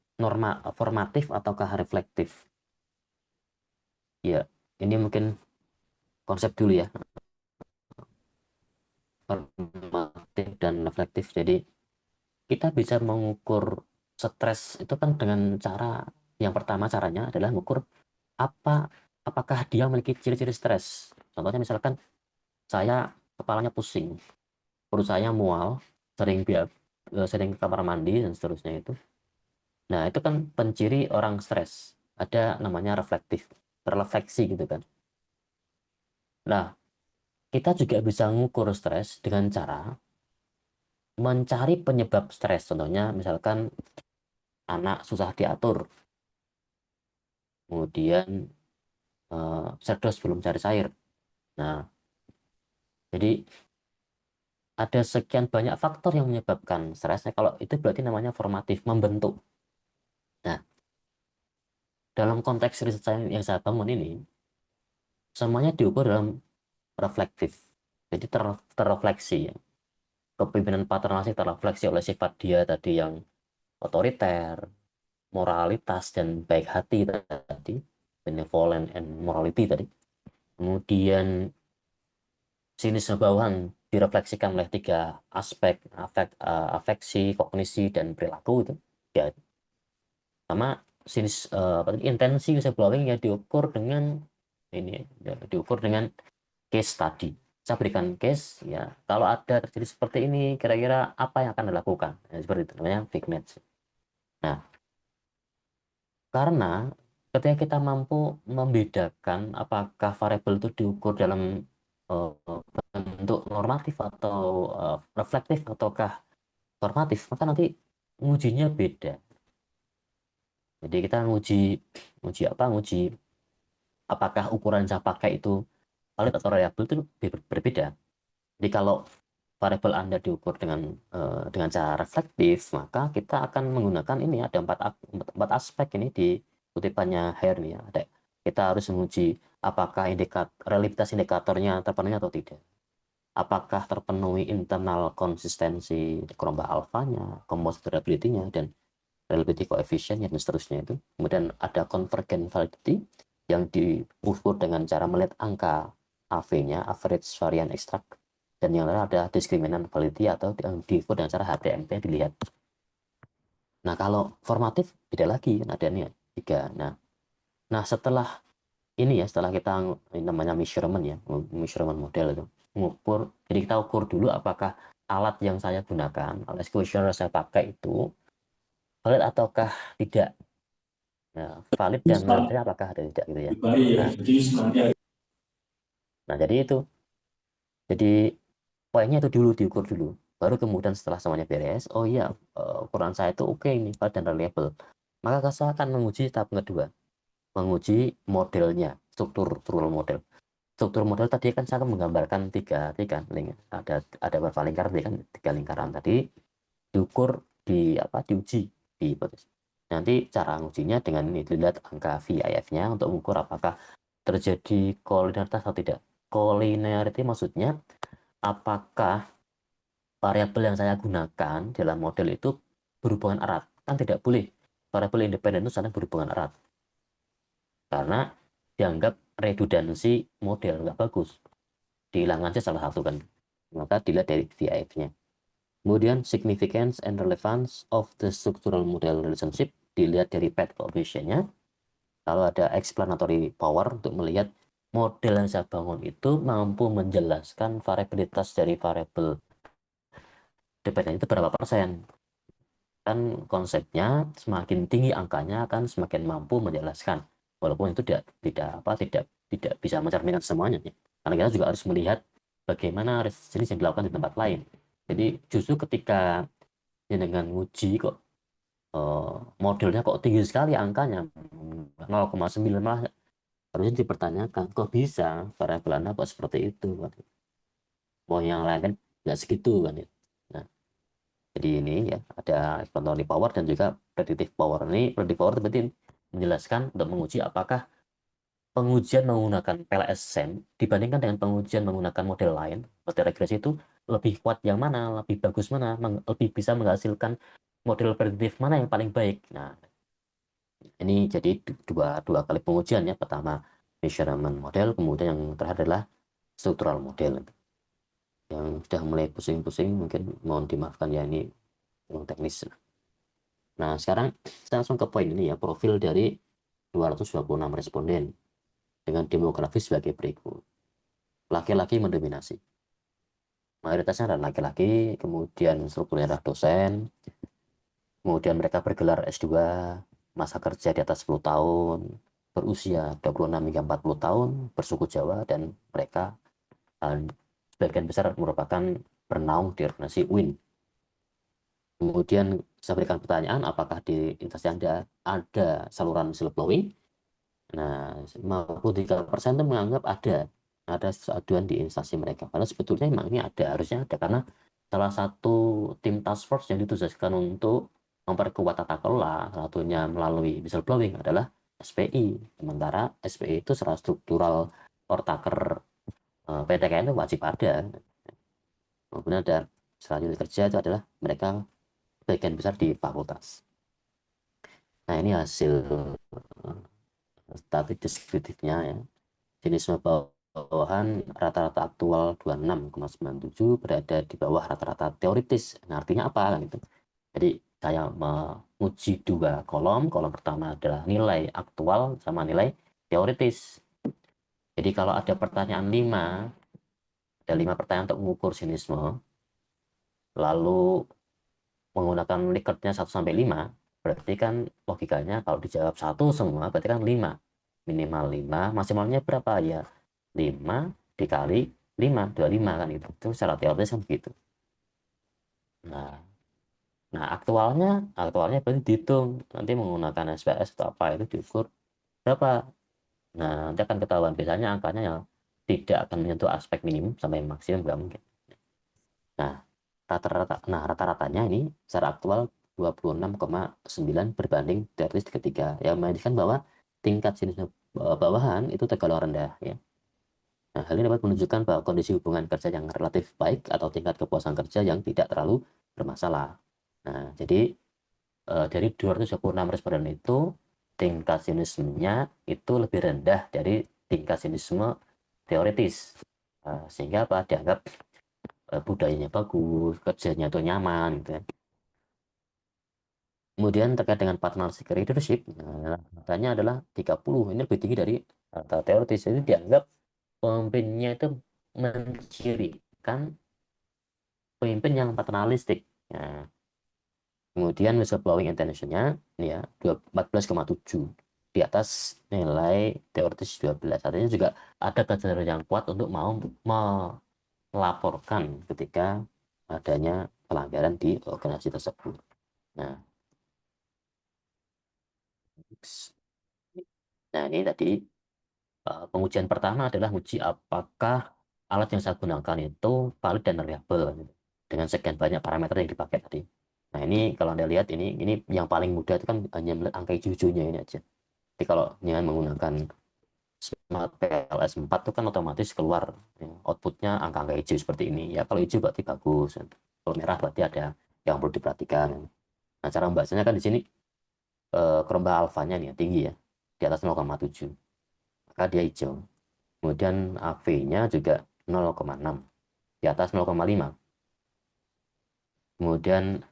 formatif ataukah reflektif. Ya, ini mungkin konsep dulu, ya. Formatif dan reflektif. Jadi kita bisa mengukur stres itu kan dengan cara yang pertama, caranya adalah mengukur apakah dia memiliki ciri-ciri stres. Contohnya misalkan saya kepalanya pusing, perut saya mual, sering ke kamar mandi dan seterusnya itu. Nah, itu kan penciri orang stres. Ada namanya refleksi gitu kan. Nah, kita juga bisa mengukur stres dengan cara mencari penyebab stres. Contohnya misalkan anak susah diatur, kemudian cerdos belum cari cair. Nah, jadi ada sekian banyak faktor yang menyebabkan stresnya. Kalau itu berarti namanya formatif, membentuk. Nah, dalam konteks riset yang saya bangun ini, semuanya diukur dalam reflektif. Jadi terrefleksi, ya. Kepemimpinan paternalistik terrefleksi oleh sifat dia tadi yang otoriter, moralitas dan baik hati tadi, benevolent and morality tadi. Kemudian sinisme bawahan direfleksikan oleh 3 aspek, afeksi, kognisi, dan perilaku itu. Ya, sama intensi whistleblowing yang diukur dengan case study. Saya berikan case, ya, kalau ada terjadi seperti ini, kira-kira apa yang akan dilakukan, ya, seperti itu, namanya big match. Nah, karena ketika kita mampu membedakan apakah variabel itu diukur dalam bentuk normatif atau reflektif ataukah formatif, maka nanti ngujinya beda. Jadi kita nguji apakah ukuran yang saya pakai itu valid atau reliable itu berbeda. Jadi kalau variabel Anda diukur dengan cara reflektif, maka kita akan menggunakan ini ada empat aspek ini di kutipannya Hare nih ya. Kita harus menguji apakah reliabilitas indikatornya terpenuhi atau tidak. Apakah terpenuhi internal konsistensi kelompok alfanya, composite reliability-nya, dan reliability coefficient dan seterusnya itu. Kemudian ada convergent validity yang diukur dengan cara melihat angka AV-nya, average variance extract, dan yang lain ada discriminant validity atau diukur dengan cara HTMP dilihat. Nah, kalau formatif beda lagi, ada nih 3. Nah setelah ini ya, setelah kita ini namanya measurement ya, measurement model itu mengukur. Jadi kita ukur dulu apakah alat yang saya gunakan, alat exposure saya pakai itu valid ataukah tidak. Nah, valid dan validnya apakah ada tidak gitu ya. Nah jadi itu, jadi poinnya itu dulu diukur dulu. Baru kemudian setelah semuanya beres, oh iya ukuran saya itu oke ini valid dan reliable. Maka saya akan menguji tahap kedua, menguji modelnya, struktural model. Struktur model tadi kan saya menggambarkan tiga ada berapa lingkaran tadi kan, 3 lingkaran tadi diukur diuji di hipotesis. Nanti cara ngujinya dengan ini dilihat angka VIF-nya untuk mengukur apakah terjadi kolineritas atau tidak. Kolineritas maksudnya apakah variabel yang saya gunakan dalam model itu berhubungan erat. Kan tidak boleh variabel independen itu saling berhubungan erat, karena dianggap redundansi model, nggak bagus, dihilangkan saja salah satu kan. Maka dilihat dari VIF-nya. Kemudian significance and relevance of the structural model relationship dilihat dari path coefficient-nya. Kalau ada explanatory power untuk melihat model yang saya bangun itu mampu menjelaskan variabilitas dari variabel dependen itu berapa persen. Kan konsepnya semakin tinggi angkanya akan semakin mampu menjelaskan, walaupun itu tidak bisa mencerminkan semuanya ya. Karena kita juga harus melihat bagaimana jenis yang dilakukan di tempat lain. Jadi justru ketika dengan uji kok modelnya kok tinggi sekali angkanya 0,9, malah harusnya dipertanyakan kok bisa variabel Anda kok seperti itu kan. Mau yang lain kan nggak segitu kan ya. Nah, jadi ini ya ada explanatory power dan juga predictive power. Ini predictive power berarti menjelaskan untuk menguji apakah pengujian menggunakan PLS-SEM dibandingkan dengan pengujian menggunakan model lain, model regresi itu lebih kuat yang mana, lebih bagus mana, lebih bisa menghasilkan model prediktif mana yang paling baik. Nah, ini jadi dua kali pengujian ya. Pertama measurement model, kemudian yang terakhir adalah structural model. Yang sudah mulai pusing-pusing mungkin mohon dimaafkan ya, ini yang teknis. Nah, sekarang kita langsung ke poin ini ya, profil dari 226 responden dengan demografi sebagai berikut. Laki-laki mendominasi. Mayoritasnya adalah laki-laki, kemudian strukturnya adalah dosen, kemudian mereka bergelar S2, masa kerja di atas 10 tahun, berusia 26 hingga 40 tahun, bersuku Jawa, dan mereka sebagian besar merupakan bernaung di organisasi UIN. Kemudian saya berikan pertanyaan, apakah di instansi Anda ada saluran whistleblowing? Nah, 53% itu menganggap ada aduan di instansi mereka. Karena sebetulnya memang ini harusnya ada, karena salah satu tim task force yang ditugaskan untuk memperkuat tata kelola, satunya melalui whistleblowing adalah SPI. Sementara SPI itu secara struktural ortaker PTKN itu wajib ada. Kemudian ada selanjutnya kerja itu adalah mereka bagian besar di fakultas. Nah, ini hasil statistik deskriptifnya ya. Jenis bawahan rata-rata aktual 26,97 berada di bawah rata-rata teoritis. Nah, artinya apa kan itu? Jadi saya menguji 2 kolom. Kolom pertama adalah nilai aktual sama nilai teoritis. Jadi kalau ada pertanyaan 5, ada 5 pertanyaan untuk mengukur sinisme, lalu menggunakan Likert-nya 1 sampai 5, berarti kan logikanya kalau dijawab 1 semua berarti kan 5. Minimal 5, maksimalnya berapa ya? 5 dikali 5, 25 kan itu. Itu secara teoritis kan begitu. Nah, aktualnya berarti dihitung. Nanti menggunakan SPS atau apa itu diukur berapa. Nah, nanti akan ketahuan biasanya angkanya ya tidak akan menyentuh aspek minimum sampai maksimum, nggak mungkin. Nah, rata-ratanya ini secara aktual 26,9 berbanding teoritis ketiga, yang menunjukkan bahwa tingkat sinisme bawahan itu tergolong rendah ya. Nah, hal ini dapat menunjukkan bahwa kondisi hubungan kerja yang relatif baik atau tingkat kepuasan kerja yang tidak terlalu bermasalah. Nah, jadi dari 226 responden itu tingkat sinismenya itu lebih rendah dari tingkat sinisme teoritis. Sehingga apa? Dianggap budayanya bagus, kerjanya itu nyaman gitu ya. Kemudian terkait dengan partnership leadership, datanya adalah 30. Ini lebih tinggi dari data teoritis. Jadi dianggap pemimpinnya itu mencirikan pemimpin yang paternalistik. Nah, kemudian whistleblowing intention-nya ya 14,7 di atas nilai teoritis 12. Artinya juga ada kesadaran yang kuat untuk mau melaporkan ketika adanya pelanggaran di organisasi tersebut. Nah, ini tadi pengujian pertama adalah uji apakah alat yang saya gunakan itu valid dan reliable gitu, dengan sekian banyak parameter yang dipakai tadi. Nah, ini kalau Anda lihat ini yang paling mudah itu kan hanya melihat angka hijau-hijaunya ini aja. Jadi kalau dengan menggunakan Smart PLS 4 itu kan otomatis keluar ya, outputnya angka-angka hijau seperti ini. Ya kalau hijau berarti bagus. Kalau merah berarti ada yang perlu diperhatikan. Nah, cara membacanya kan di sini keromba alfanya nih tinggi ya, di atas 0,7. Maka dia hijau. Kemudian AV-nya juga 0,6, di atas 0,5. Kemudian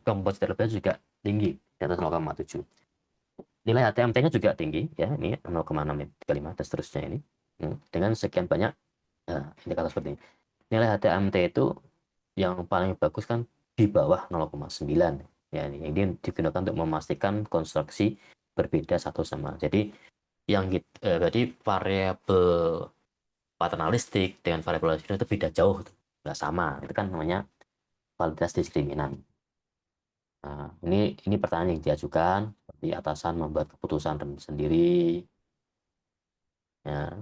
composite level juga tinggi, di atas 0,7. Nilai HTMT-nya juga tinggi, ya ini 0,635 dan seterusnya ini. Dengan sekian banyak indikator seperti ini. Nilai HTMT itu yang paling bagus kan di bawah 0,9. Ya, ini digunakan untuk memastikan konstruksi berbeda satu sama. Jadi yang jadi variabel paternalistik dengan variabel itu beda jauh, nggak sama. Itu kan namanya validitas diskriminan. Nah, ini pertanyaan yang diajukan, seperti atasan membuat keputusan sendiri, ya,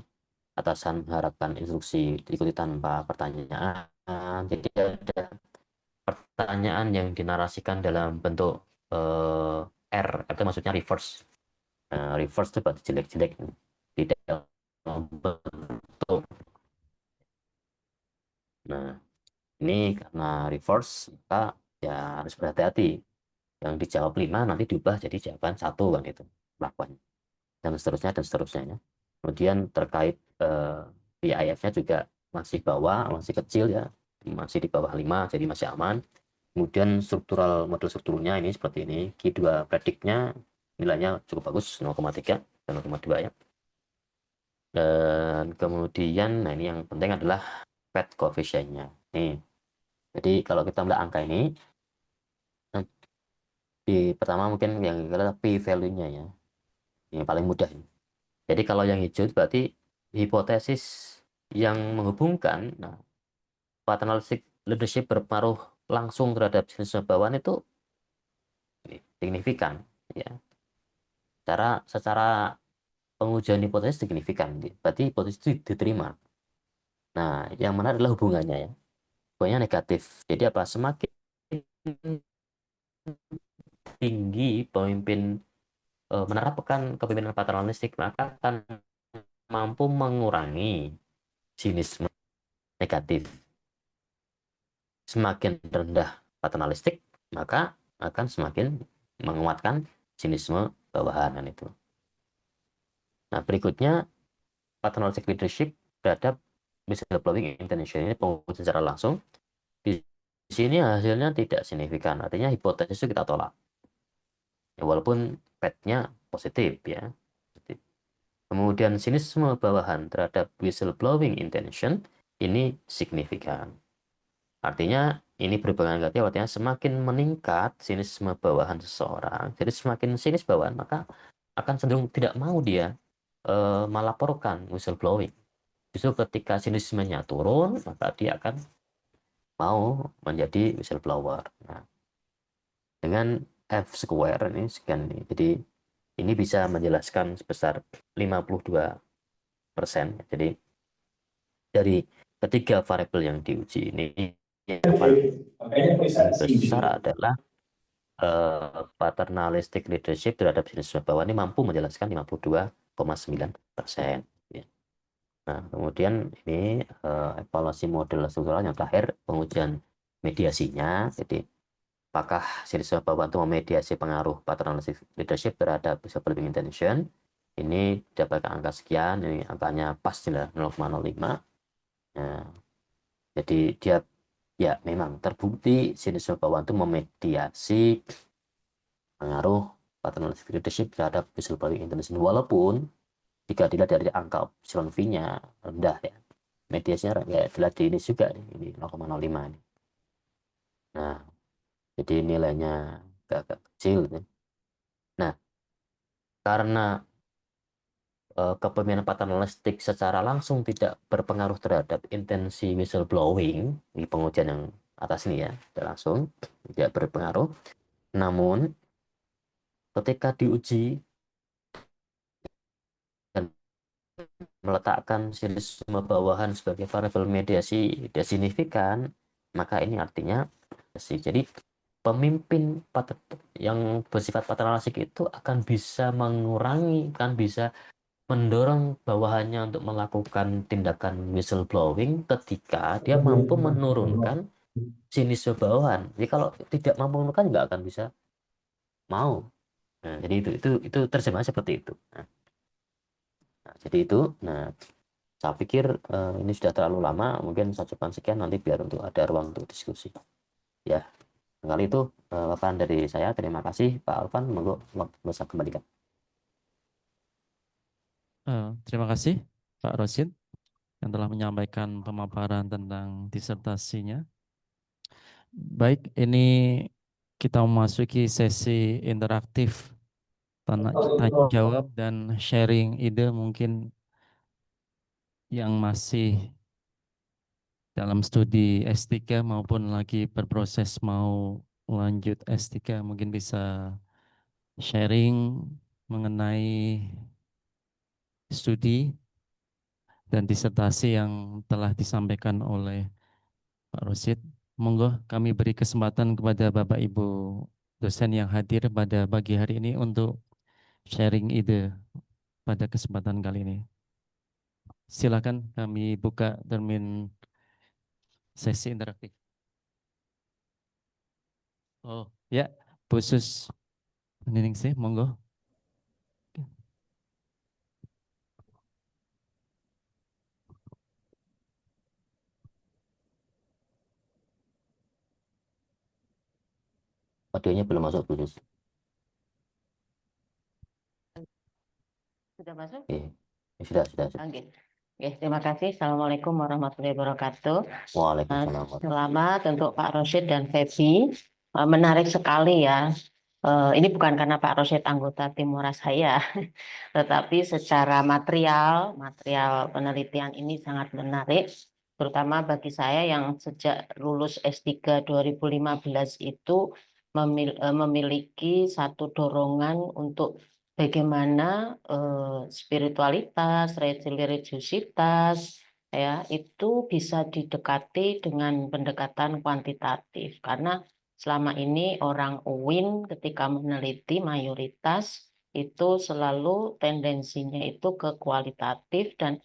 atasan mengharapkan instruksi diikuti tanpa pertanyaan. Jadi ada pertanyaan yang dinarasikan dalam bentuk R, itu maksudnya reverse. Reverse itu berarti jelek-jelek, tidak dalam bentuk. Nah, ini karena reverse, maka ya harus berhati-hati. Yang dijawab 5 nanti diubah jadi jawaban 1 kan itu pelakuannya. Dan seterusnya dan seterusnya. Kemudian terkait BIF-nya juga masih masih kecil ya, masih di bawah 5, jadi masih aman. Kemudian model strukturnya ini seperti ini. Q2 prediknya nilainya cukup bagus, 0,3 dan 0,2 ya. Dan kemudian, nah ini yang penting adalah PET coefficient-nya. Nih. Jadi kalau kita melihat angka ini, di pertama mungkin yang kita P value-nya ya. Ini paling mudah ini. Jadi kalau yang hijau berarti hipotesis yang menghubungkan paternalistic leadership berpengaruh langsung terhadap sinisme bawahan itu signifikan ya. Secara pengujian hipotesis signifikan. Berarti hipotesis itu diterima. Nah, yang mana adalah hubungannya ya. Hubungannya negatif. Jadi apa? Semakin tinggi pemimpin menerapkan kepemimpinan paternalistik, maka akan mampu mengurangi sinisme negatif. Semakin rendah paternalistik, maka akan semakin menguatkan sinisme bawahan itu. Nah, berikutnya paternalistic leadership terhadap whistleblowing intention ini pengujian secara langsung. Di sini hasilnya tidak signifikan, artinya hipotesis itu kita tolak. Ya, walaupun PET-nya positif ya. Kemudian sinisme bawahan terhadap whistleblowing intention ini signifikan. Artinya ini berhubungan negatif, artinya semakin meningkat sinisme bawahan seseorang, jadi semakin sinis bawahan, maka akan cenderung tidak mau dia melaporkan whistleblowing. Justru ketika sinismenya turun, maka dia akan mau menjadi whistleblower. Nah, dengan F square ini sekian nih. Jadi ini bisa menjelaskan sebesar 52%. Jadi dari ketiga variabel yang diuji ini, yang paling besar adalah paternalistic leadership terhadap siswa bawah ini mampu menjelaskan 52,9%. Ya. Nah, kemudian ini evaluasi model struktural yang terakhir, pengujian mediasinya. Jadi, apakah siswa bawah itu memediasi pengaruh paternalistic leadership terhadap developing intention? Ini dapatkan angka sekian, ini angkanya pas 0,05. Nah, jadi dia ya memang terbukti siswa bawah itu memediasi pengaruh paternalistic leadership terhadap whistleblowing intention, walaupun jika dilihat dari angka epsilon V-nya rendah ya, mediasinya ya dilihat di ini juga ini 0,05 ini. Nah, jadi nilainya agak kecil ya. Nah, karena kepemimpinan paternalistik secara langsung tidak berpengaruh terhadap intensi whistleblowing di pengujian yang atas ini ya, tidak langsung tidak berpengaruh. Namun ketika diuji dan meletakkan sinisme bawahan sebagai variabel mediasi tidak signifikan, maka ini artinya jadi pemimpin yang bersifat paternalistik itu akan bisa mengurangi, kan bisa mendorong bawahannya untuk melakukan tindakan whistleblowing ketika dia mampu menurunkan sinisme bawahan. Jadi kalau tidak mampu menurunkan nggak akan bisa mau. Nah, jadi itu terjemahnya seperti itu. Jadi itu. Nah, saya pikir ini sudah terlalu lama. Mungkin saya coba sekian, nanti biar untuk ada ruang untuk diskusi. Ya, kali itu paparan dari saya. Terima kasih Pak Alvan. Monggo bisa kembalikan. Terima kasih Pak Rosid yang telah menyampaikan pemaparan tentang disertasinya. Baik, ini kita memasuki sesi interaktif, tanya jawab dan sharing ide mungkin yang masih dalam studi S3 maupun lagi berproses mau lanjut S3 mungkin bisa sharing mengenai studi dan disertasi yang telah disampaikan oleh Pak Rosid. Monggo kami beri kesempatan kepada Bapak Ibu dosen yang hadir pada pagi hari ini untuk sharing ide pada kesempatan kali ini. Silakan kami buka termin sesi interaktif. Oh ya, khusus Nining sih, monggo. Audionya belum masuk khusus. Sudah masuk? Sudah. Oke. Terima kasih. Assalamualaikum warahmatullahi wabarakatuh. Waalaikumsalam. Selamat untuk Pak Rosid dan Febi. Menarik sekali ya. Ini bukan karena Pak Rosid anggota tim Muras saya, tetapi secara material penelitian ini sangat menarik, terutama bagi saya yang sejak lulus S3 2015 itu memiliki satu dorongan untuk bagaimana spiritualitas, religiusitas ya itu bisa didekati dengan pendekatan kuantitatif, karena selama ini orang UIN ketika meneliti mayoritas itu selalu tendensinya itu ke kualitatif, dan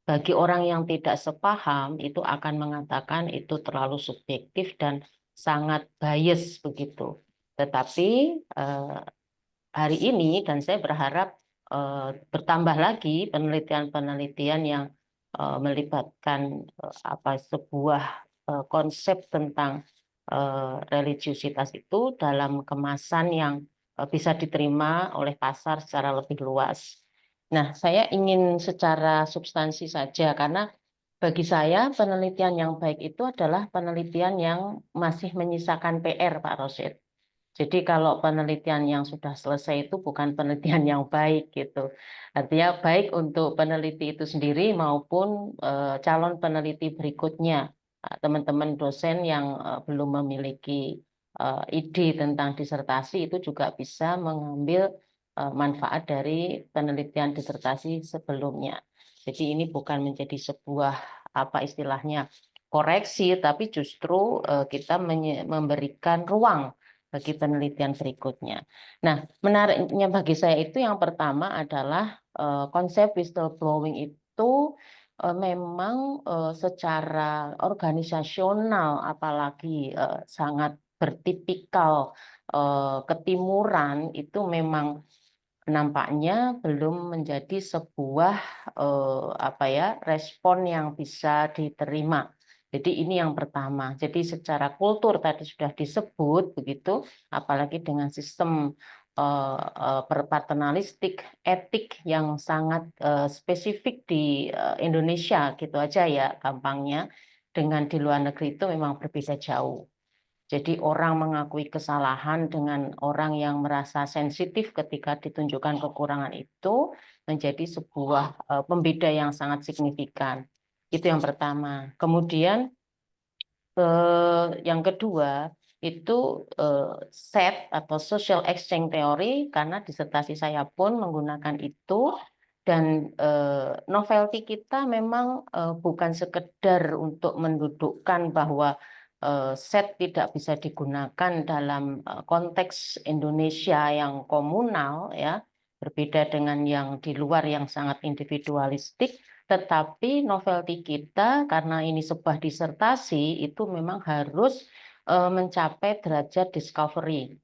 bagi orang yang tidak sepaham itu akan mengatakan itu terlalu subjektif dan sangat bias begitu. Tetapi hari ini, dan saya berharap bertambah lagi penelitian-penelitian yang melibatkan sebuah konsep tentang religiusitas itu dalam kemasan yang bisa diterima oleh pasar secara lebih luas. Nah, saya ingin secara substansi saja, karena bagi saya penelitian yang baik itu adalah penelitian yang masih menyisakan PR, Pak Rosid. Jadi kalau penelitian yang sudah selesai itu bukan penelitian yang baik gitu. Artinya baik untuk peneliti itu sendiri maupun calon peneliti berikutnya. Teman-teman dosen yang belum memiliki ide tentang disertasi itu juga bisa mengambil manfaat dari penelitian disertasi sebelumnya. Jadi ini bukan menjadi sebuah apa istilahnya koreksi, tapi justru kita memberikan ruang bagi penelitian berikutnya. Nah, menariknya bagi saya itu yang pertama adalah konsep whistleblowing itu memang secara organisasional apalagi sangat bertipikal ketimuran itu memang nampaknya belum menjadi sebuah respon yang bisa diterima. Jadi ini yang pertama. Jadi secara kultur tadi sudah disebut begitu, apalagi dengan sistem paternalistik, etik yang sangat spesifik di Indonesia gitu aja ya gampangnya. Dengan di luar negeri itu memang berbeda jauh. Jadi orang mengakui kesalahan dengan orang yang merasa sensitif ketika ditunjukkan kekurangan itu menjadi sebuah pembeda yang sangat signifikan. Itu yang pertama. Kemudian yang kedua itu SET atau Social Exchange Theory, karena disertasi saya pun menggunakan itu. Dan novelty kita memang bukan sekedar untuk mendudukkan bahwa SET tidak bisa digunakan dalam konteks Indonesia yang komunal, ya, berbeda dengan yang di luar yang sangat individualistik. Tetapi novelty kita karena ini sebuah disertasi itu memang harus mencapai derajat discovery.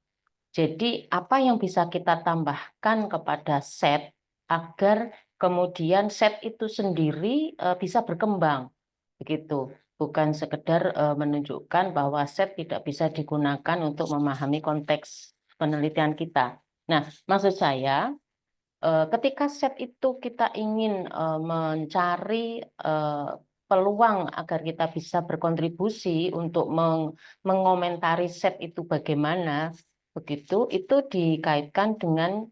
Jadi apa yang bisa kita tambahkan kepada SET agar kemudian SET itu sendiri bisa berkembang, begitu. Bukan sekedar menunjukkan bahwa SET tidak bisa digunakan untuk memahami konteks penelitian kita. Nah, maksud saya ketika SET itu kita ingin mencari peluang agar kita bisa berkontribusi untuk mengomentari SET itu bagaimana, begitu, itu dikaitkan dengan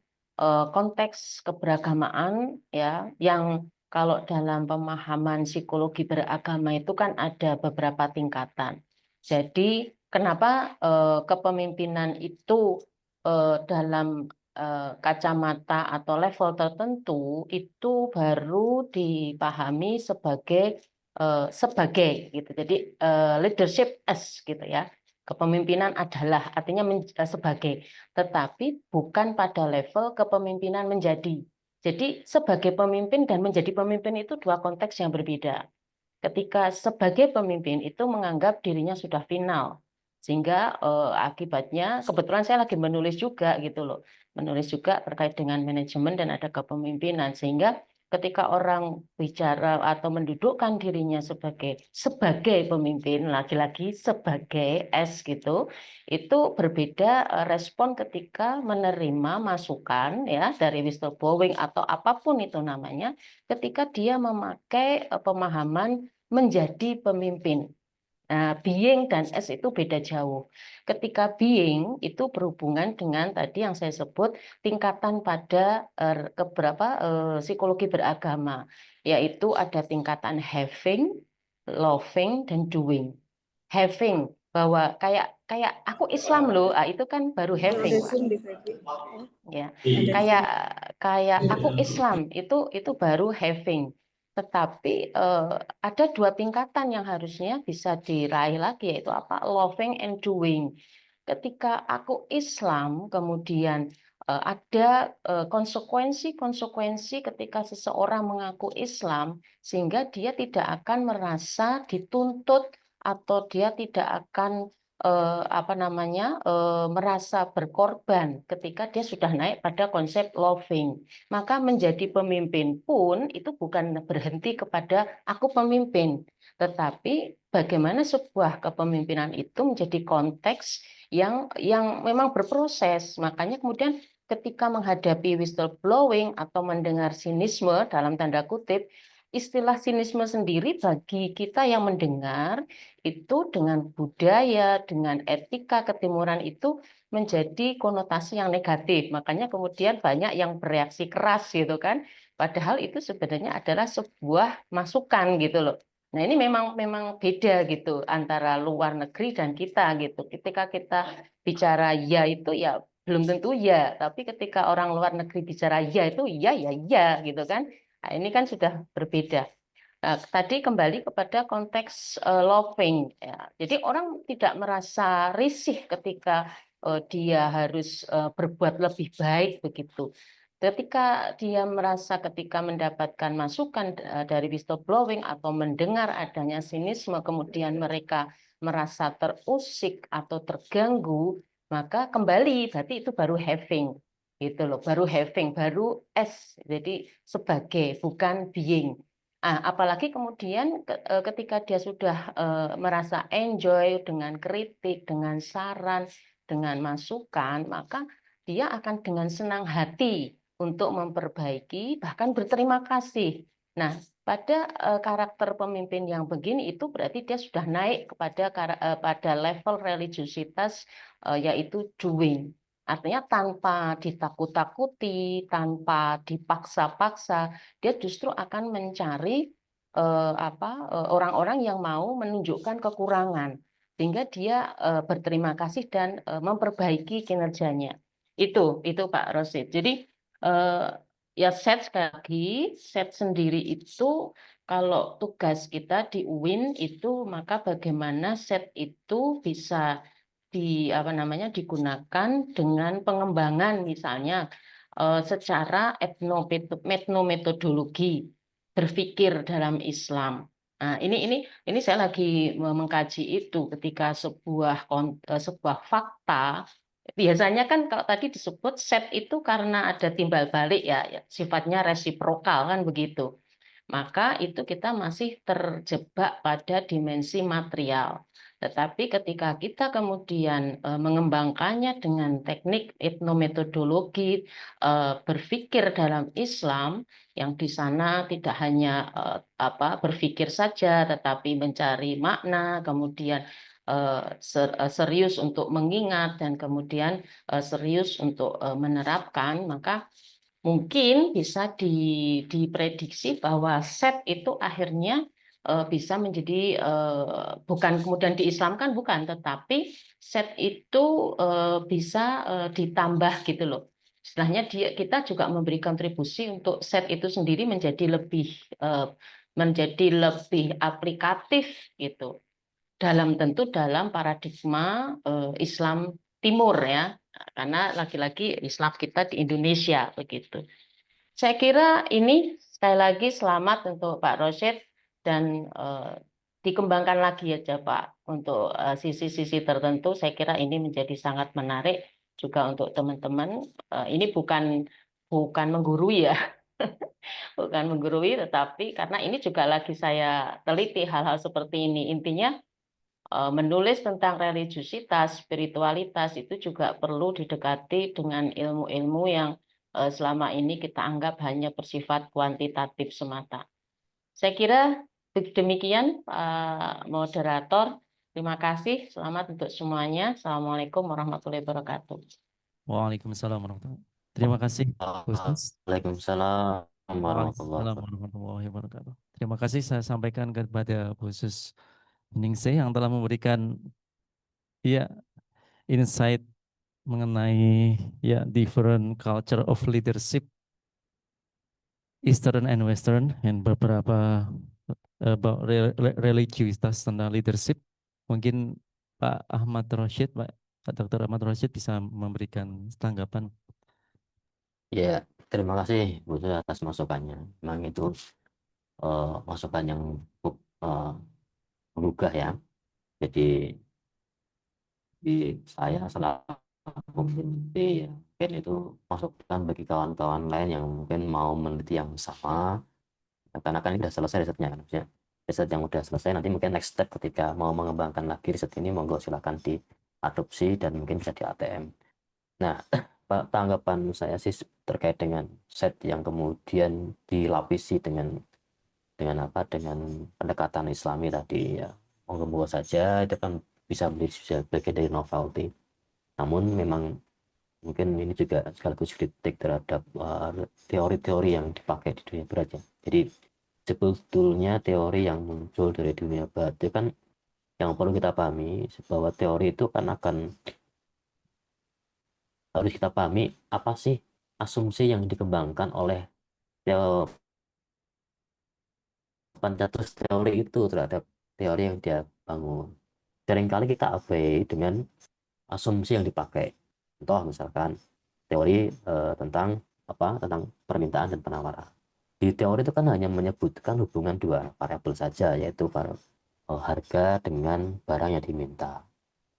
konteks keberagamaan, ya, yang kalau dalam pemahaman psikologi beragama itu kan ada beberapa tingkatan. Jadi kenapa kepemimpinan itu dalam kacamata atau level tertentu itu baru dipahami sebagai gitu. Jadi leadership as gitu ya. Kepemimpinan adalah artinya sebagai, tetapi bukan pada level kepemimpinan menjadi. Jadi sebagai pemimpin dan menjadi pemimpin itu dua konteks yang berbeda. Ketika sebagai pemimpin itu menganggap dirinya sudah final, sehingga akibatnya kebetulan saya lagi menulis juga gitu loh, menulis juga terkait dengan manajemen dan ada kepemimpinan, sehingga ketika orang bicara atau mendudukkan dirinya sebagai pemimpin, lagi-lagi sebagai S gitu, itu berbeda respon ketika menerima masukan ya dari whistleblowing atau apapun itu namanya, ketika dia memakai pemahaman menjadi pemimpin. Nah, being dan S itu beda jauh. Ketika being itu berhubungan dengan tadi yang saya sebut tingkatan pada psikologi beragama, yaitu ada tingkatan having, loving, dan doing. Having, bahwa kayak aku Islam loh, itu kan baru having, Pak. Ya, kayak aku Islam itu baru having. Tetapi ada dua tingkatan yang harusnya bisa diraih lagi, yaitu apa? Loving and doing. Ketika aku Islam, kemudian ada konsekuensi ketika seseorang mengaku Islam, sehingga dia tidak akan merasa dituntut atau dia tidak akan merasa berkorban ketika dia sudah naik pada konsep loving. Maka menjadi pemimpin pun itu bukan berhenti kepada aku pemimpin, tetapi bagaimana sebuah kepemimpinan itu menjadi konteks yang memang berproses. Makanya kemudian ketika menghadapi whistleblowing atau mendengar sinisme dalam tanda kutip, istilah sinisme sendiri bagi kita yang mendengar itu dengan budaya, dengan etika ketimuran itu menjadi konotasi yang negatif. Makanya kemudian banyak yang bereaksi keras gitu kan. Padahal itu sebenarnya adalah sebuah masukan gitu loh. Nah, ini memang beda gitu antara luar negeri dan kita gitu. Ketika kita bicara ya itu ya belum tentu ya, tapi ketika orang luar negeri bicara ya itu ya ya ya gitu kan. Nah, ini kan sudah berbeda. Nah, tadi kembali kepada konteks loving ya. Jadi orang tidak merasa risih ketika dia harus berbuat lebih baik begitu. Ketika dia merasa ketika mendapatkan masukan dari whistleblowing atau mendengar adanya sinisme, kemudian mereka merasa terusik atau terganggu, maka kembali berarti itu baru having gitu loh, baru having, baru S, jadi sebagai bukan being. Apalagi kemudian ketika dia sudah merasa enjoy dengan kritik, dengan saran, dengan masukan, maka dia akan dengan senang hati untuk memperbaiki, bahkan berterima kasih. Nah, pada karakter pemimpin yang begini itu berarti dia sudah naik pada level religiusitas yaitu doing. Artinya tanpa ditakut-takuti, tanpa dipaksa-paksa, dia justru akan mencari orang-orang yang mau menunjukkan kekurangan sehingga dia berterima kasih dan memperbaiki kinerjanya. Itu Pak Rosid. Jadi ya set sekali lagi, set sendiri itu kalau tugas kita di UIN itu maka bagaimana set itu bisa digunakan dengan pengembangan misalnya secara etnometodologi berpikir dalam Islam. Nah, ini saya lagi mengkaji itu ketika sebuah fakta. Biasanya kan kalau tadi disebut set itu karena ada timbal balik ya, sifatnya resiprokal kan begitu. Maka itu kita masih terjebak pada dimensi material. Tetapi ketika kita kemudian mengembangkannya dengan teknik etnometodologi, berpikir dalam Islam, yang di sana tidak hanya berpikir saja, tetapi mencari makna, kemudian serius untuk mengingat dan kemudian serius untuk menerapkan, maka mungkin bisa diprediksi bahwa set itu akhirnya bisa menjadi bukan kemudian diislamkan, bukan, tetapi set itu bisa ditambah gitu loh. Istilahnya kita juga memberi kontribusi untuk set itu sendiri menjadi lebih aplikatif gitu. Tentu dalam paradigma Islam Timur ya, karena lagi-lagi Islam kita di Indonesia begitu. Saya kira ini sekali lagi selamat untuk Pak Rosyid dan dikembangkan lagi aja Pak untuk sisi-sisi tertentu. Saya kira ini menjadi sangat menarik juga untuk teman-teman. Ini bukan menggurui ya, bukan menggurui, tetapi karena ini juga lagi saya teliti hal-hal seperti ini. Intinya menulis tentang religiusitas, spiritualitas itu juga perlu didekati dengan ilmu-ilmu yang selama ini kita anggap hanya bersifat kuantitatif semata. Saya kira demikian, Pak Moderator. Terima kasih. Selamat untuk semuanya. Assalamualaikum warahmatullahi wabarakatuh. Waalaikumsalam warahmatullahi wabarakatuh. Terima kasih, Ustaz. Waalaikumsalam warahmatullahi Waalaikumsalam warahmatullahi wabarakatuh. Terima kasih saya sampaikan kepada khusus Ningsih yang telah memberikan ya insight mengenai ya different culture of leadership Eastern and Western dan beberapa about religiusitas tentang leadership. Mungkin Pak Ahmad Rosyid, Pak Dr. Ahmad Rosyid bisa memberikan tanggapan. Ya, terima kasih Bu Su atas masukannya. Memang itu masukan yang cukup menggugah ya. Jadi saya selaku peneliti ya, mungkin itu masukan bagi kawan-kawan lain yang mungkin mau meneliti yang sama. Karena kan ini sudah selesai risetnya kan, maksudnya riset yang sudah selesai, nanti mungkin next step ketika mau mengembangkan lagi riset ini, monggo silakan diadopsi dan mungkin bisa di ATM. Nah, tanggapan saya sih terkait dengan set yang kemudian dilapisi dengan pendekatan Islami tadi ya, monggo saja itu kan bisa menjadi bagian dari novelty. Namun memang mungkin ini juga sekaligus kritik terhadap teori-teori yang dipakai di dunia barat ya. Jadi sebetulnya teori yang muncul dari dunia barat itu kan yang perlu kita pahami bahwa teori itu kan akan harus kita pahami apa sih asumsi yang dikembangkan oleh teo- pencetus teori itu terhadap teori yang dia bangun. Seringkali kita abai dengan asumsi yang dipakai. Contoh misalkan teori tentang tentang permintaan dan penawaran. Di teori itu kan hanya menyebutkan hubungan dua variabel saja, yaitu harga dengan barang yang diminta.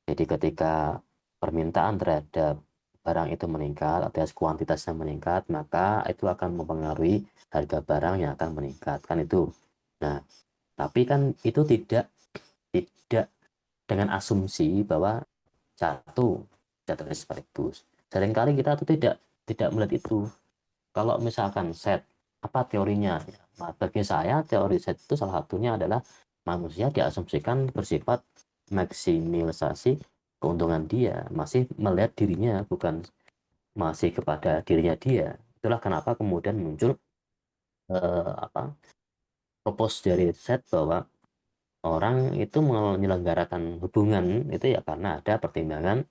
Jadi ketika permintaan terhadap barang itu meningkat, atau kuantitasnya meningkat, maka itu akan mempengaruhi harga barang yang akan meningkat. Kan itu. Nah, tapi kan itu tidak tidak dengan asumsi bahwa satu jatuh sekaligus. Seringkali kita tuh tidak melihat itu. Kalau misalkan set apa teorinya? Nah, bagi saya teori set itu salah satunya adalah manusia diasumsikan bersifat maksimisasi keuntungan dia, masih melihat dirinya, bukan masih kepada dirinya dia. Itulah kenapa kemudian muncul propose dari set bahwa orang itu menyelenggarakan hubungan itu ya karena ada pertimbangan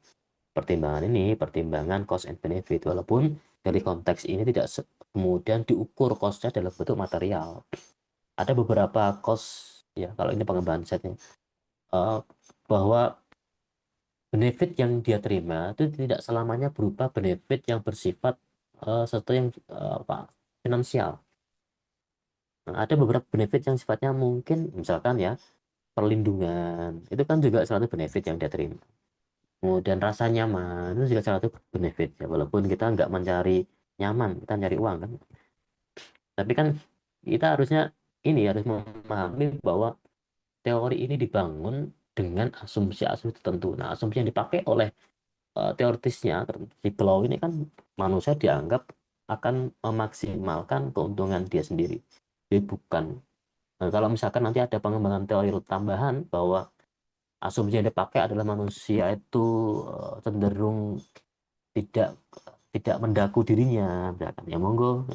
pertimbangan ini, pertimbangan cost and benefit, walaupun dari konteks ini tidak kemudian diukur costnya dalam bentuk material. Ada beberapa cost ya, kalau ini pengembangan setnya, eh, bahwa benefit yang dia terima itu tidak selamanya berupa benefit yang bersifat sesuatu yang finansial. Nah, ada beberapa benefit yang sifatnya mungkin misalkan ya perlindungan, itu kan juga salah satu benefit yang dia terima. Kemudian rasa nyaman itu juga salah satu benefit ya, walaupun kita nggak mencari nyaman, kita cari uang kan. Tapi kan kita harusnya ini harus memahami bahwa teori ini dibangun dengan asumsi-asumsi tertentu. Nah, asumsi yang dipakai oleh teoritisnya si Blau ini kan manusia dianggap akan memaksimalkan keuntungan dia sendiri. Jadi bukan. Nah, kalau misalkan nanti ada pengembangan teori tambahan bahwa asumsi yang dipakai adalah manusia itu cenderung tidak tidak mendaku dirinya, misalkan ya monggo.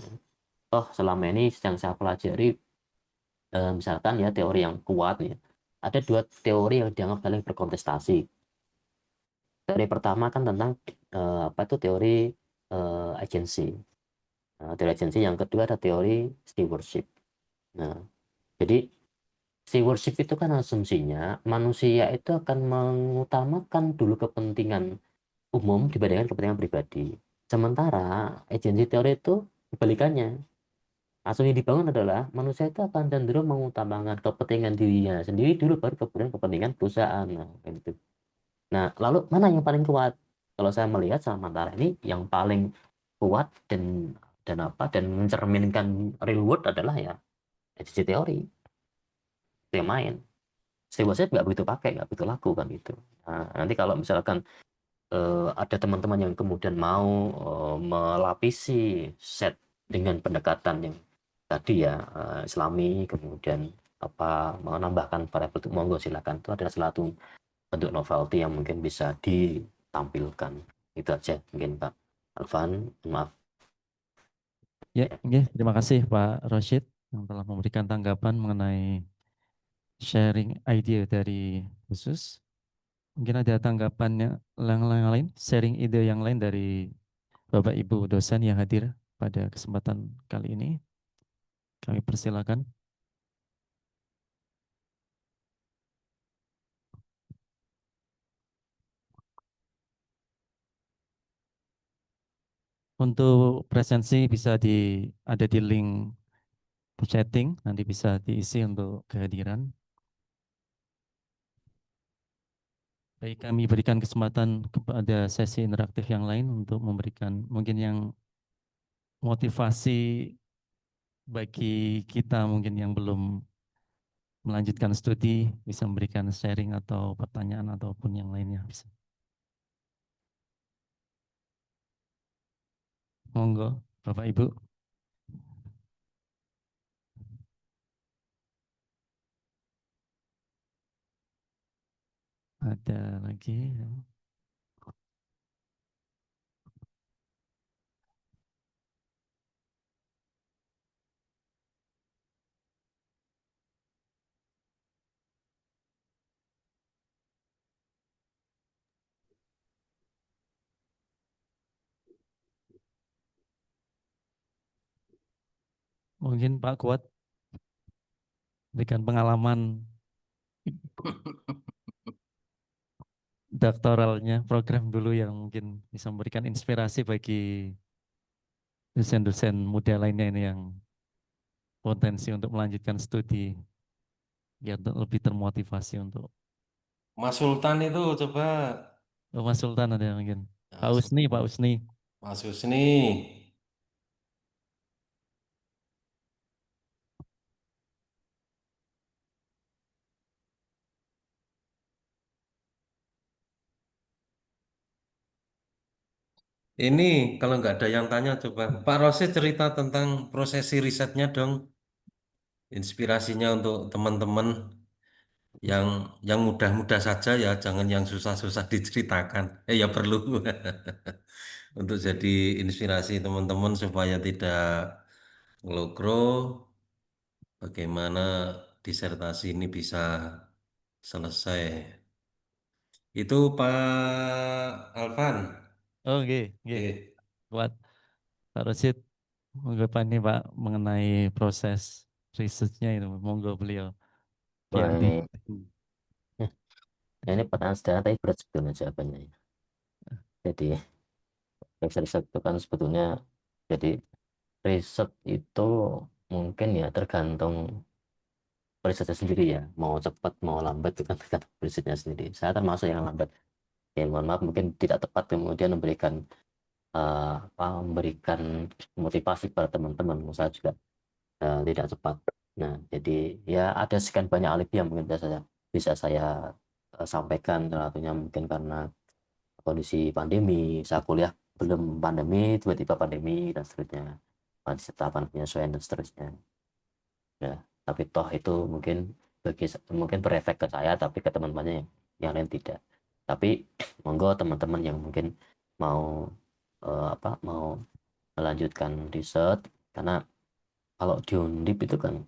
Oh, selama ini yang saya pelajari misalkan ya teori yang kuat ya, ada dua teori yang dianggap saling berkontestasi. Teori pertama kan tentang apa itu teori agensi. Nah, teori agensi yang kedua ada teori stewardship. Nah, jadi stewardship itu kan asumsinya manusia itu akan mengutamakan dulu kepentingan umum dibandingkan kepentingan pribadi. Sementara agensi teori itu kebalikannya. Asumsi yang dibangun adalah manusia itu akan cenderung mengutamakan kepentingan dirinya sendiri dulu baru kemudian kepentingan perusahaan. Nah, kayak gitu. Nah, lalu mana yang paling kuat? Kalau saya melihat sama antara ini yang paling kuat dan mencerminkan real world adalah ya agency teori itu yang main. Stewardship nggak begitu pakai, nggak begitu laku kan itu. Nah, nanti kalau misalkan ada teman-teman yang kemudian mau melapisi set dengan pendekatan yang tadi ya Islami, kemudian menambahkan variabel itu monggo silakan, itu adalah salah satu bentuk novelty yang mungkin bisa ditampilkan. Itu aja mungkin Pak Alvan, maaf. Ya, oke. Terima kasih Pak Roshid yang telah memberikan tanggapan mengenai sharing ide dari khusus. Mungkin ada tanggapannya yang lain, sharing ide yang lain dari Bapak Ibu dosen yang hadir pada kesempatan kali ini. Kami persilakan. Untuk presensi bisa ada di link chatting, nanti bisa diisi untuk kehadiran. Baik, kami berikan kesempatan kepada sesi interaktif yang lain untuk memberikan mungkin yang motivasi bagi kita mungkin yang belum melanjutkan studi bisa memberikan sharing atau pertanyaan ataupun yang lainnya bisa. Monggo, Bapak Ibu. Ada lagi. Mungkin Pak Kuat berikan pengalaman doktoralnya program dulu yang mungkin bisa memberikan inspirasi bagi dosen-dosen muda lainnya ini yang potensi untuk melanjutkan studi ya untuk lebih termotivasi untuk Mas Sultan itu coba. Mas Sultan ada mungkin Pak Mas Usni, Pak Usni. Mas Husni. Ini kalau nggak ada yang tanya coba Pak Rosid cerita tentang prosesi risetnya dong. Inspirasinya untuk teman-teman yang mudah-mudah saja ya, jangan yang susah-susah diceritakan. Ya perlu untuk jadi inspirasi teman-teman supaya tidak ngelogro bagaimana disertasi ini bisa selesai. Itu Pak Alvan. Oh, oke, oke. Oke. Kuat. Pak Rosid, monggo Pak ini Pak mengenai proses researchnya itu, monggo beliau yang di Baik. Ini pertanyaan sederhana tapi berat sebetulnya jawabannya. Jadi riset itu kan sebetulnya, jadi riset itu mungkin ya tergantung risetnya sendiri ya, mau cepat mau lambat itu kan tergantung risetnya sendiri. Saya termasuk yang lambat, ya mohon maaf mungkin tidak tepat kemudian memberikan memberikan motivasi pada teman-teman. Saya juga tidak cepat. Nah jadi ya ada sekian banyak alibi yang mungkin bisa saya sampaikan. Salah satunya mungkin karena kondisi pandemi, saya kuliah belum pandemi, tiba-tiba pandemi dan seterusnya, masih tahapan penyesuaian dan seterusnya. Ya, tapi toh itu mungkin berefek ke saya, tapi ke teman-temannya yang lain tidak. Tapi monggo teman-teman yang mungkin mau mau melanjutkan riset, karena kalau di Undip itu kan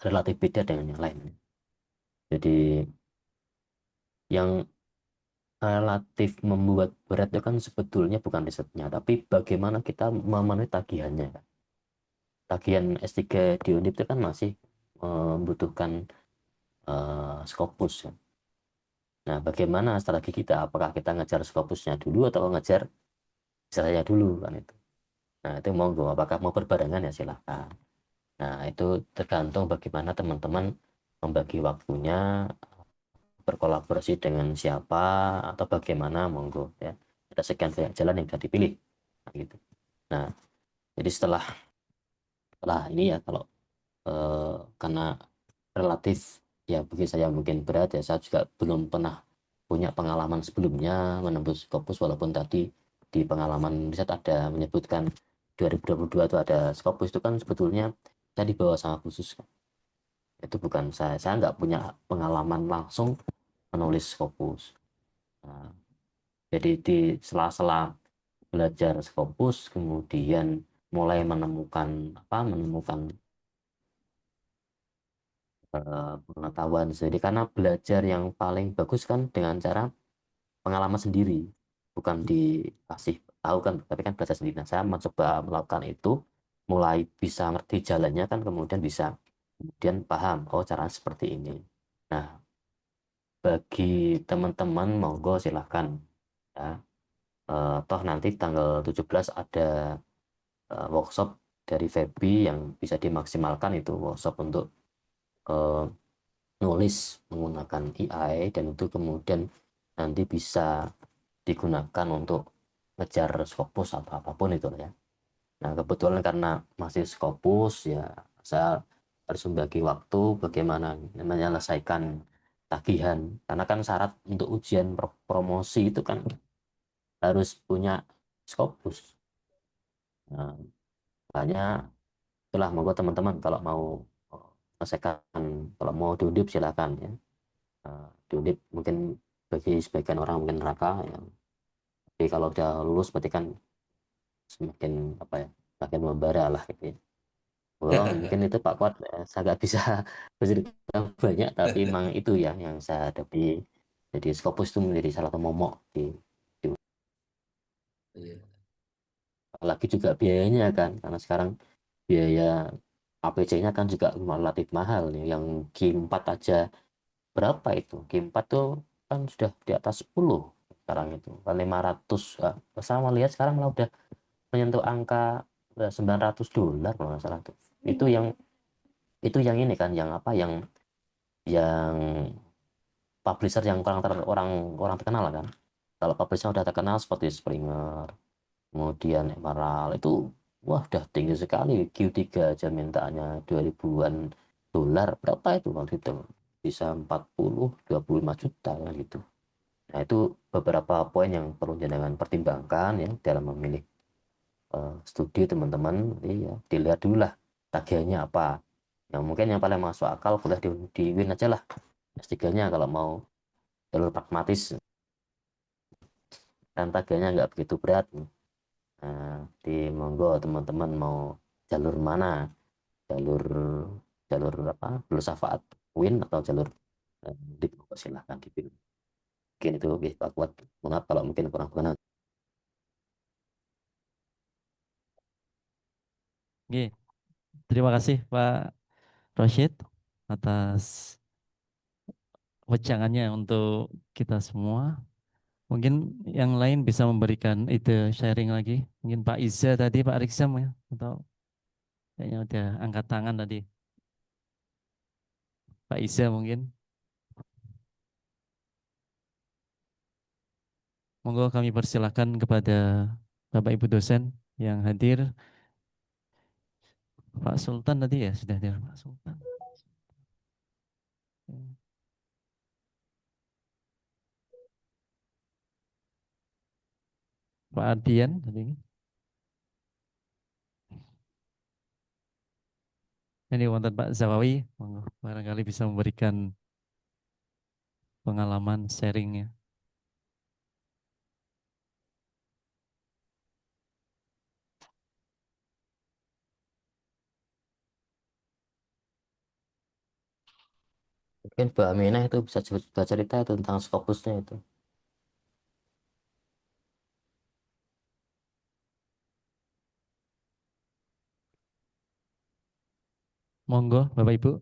relatif beda dengan yang lain. Jadi yang relatif membuat berat itu kan sebetulnya bukan risetnya, tapi bagaimana kita memenuhi tagihannya. Tagihan S3 di Undip itu kan masih membutuhkan Scopus ya. Nah, bagaimana strategi kita? Apakah kita ngejar Scopusnya dulu atau ngejar saya dulu kan itu. Nah, itu monggo. Apakah mau berbarengan ya silahkan. Nah, itu tergantung bagaimana teman-teman membagi waktunya, berkolaborasi dengan siapa atau bagaimana monggo ya. Ada sekian banyak jalan yang bisa dipilih. Nah, gitu. Nah, jadi setelah ini ya kalau karena relatif ya bagi saya mungkin berat ya, saya juga belum pernah punya pengalaman sebelumnya menembus Scopus, walaupun tadi di pengalaman riset ada menyebutkan 2022 itu ada Scopus, itu kan sebetulnya saya dibawa sama khusus kan. Itu bukan saya nggak punya pengalaman langsung menulis Scopus. Nah, jadi di sela-sela belajar Scopus kemudian mulai menemukan pengetahuan sendiri, karena belajar yang paling bagus kan dengan cara pengalaman sendiri, bukan dikasih tahu kan, tapi kan belajar sendiri. Nah, saya mencoba melakukan itu, mulai bisa ngerti jalannya kan, kemudian bisa kemudian paham oh caranya seperti ini. Nah, bagi teman-teman monggo silahkan ya. Toh nanti tanggal 17 ada workshop dari Febi yang bisa dimaksimalkan, itu workshop untuk nulis menggunakan AI, dan itu kemudian nanti bisa digunakan untuk ngejar Scopus atau apapun itu ya. Nah, kebetulan karena masih Scopus ya, saya harus membagi waktu bagaimana menyelesaikan tagihan, karena kan syarat untuk ujian promosi itu kan harus punya Scopus. Nah, makanya itulah, monggo teman-teman kalau mau menyelesaikan, kalau mau diundip silakan ya. Di Undip mungkin bagi sebagian orang mungkin neraka ya. Tapi kalau udah lulus berarti kan semakin semakin membara lah gitu ya. Oh, mungkin itu Pak Kuat saya nggak bisa bercerita banyak, tapi memang itu ya yang saya hadapi. Jadi Scopus itu menjadi salah satu momok di Iya. apalagi juga biayanya kan, karena sekarang biaya APC-nya kan juga relatif mahal nih. Yang G4 aja berapa itu? G4 tuh kan sudah di atas 10 sekarang itu. Kan 500, sama lihat sekarang malah udah menyentuh angka $900 kalau nggak salah tuh. Itu yang ini kan, yang apa, yang publisher yang orang orang terkenal kan. Kalau publisher udah terkenal seperti Springer, kemudian Emerald, itu wah udah tinggi sekali. Q3 aja mintanya 2000-an dolar, berapa itu waktu itu, bisa 25 juta kan gitu. Nah, itu beberapa poin yang perlu jenengan pertimbangkan ya dalam memilih studi teman-teman. Iya, dilihat dulu lah tagihannya apa. Yang mungkin yang paling masuk akal boleh di Win aja lah S3-nya kalau mau jalur pragmatis, dan tagihannya nggak begitu berat. Nah, di monggo teman-teman mau jalur mana, jalur jalur apa, filsafat Win atau jalur di silahkan dipilih. Mungkin itu Pak Kuat. Maaf kalau mungkin kurang berkenan. Oke, terima kasih Pak Roshid atas wejangannya untuk kita semua. Mungkin yang lain bisa memberikan ide sharing lagi. Mungkin Pak Iza tadi, Pak Riksam ya, atau kayaknya udah angkat tangan tadi. Pak Iza mungkin. Monggo kami persilahkan kepada Bapak Ibu dosen yang hadir. Pak Sultan tadi ya sudah hadir Pak Sultan. Pak Ardian tadi. Ini wonten Pak Zawawi, monggo barangkali bisa memberikan pengalaman sharingnya. Mungkin Mbak Aminah itu bisa cerita tentang Scopusnya itu. Monggo Bapak Ibu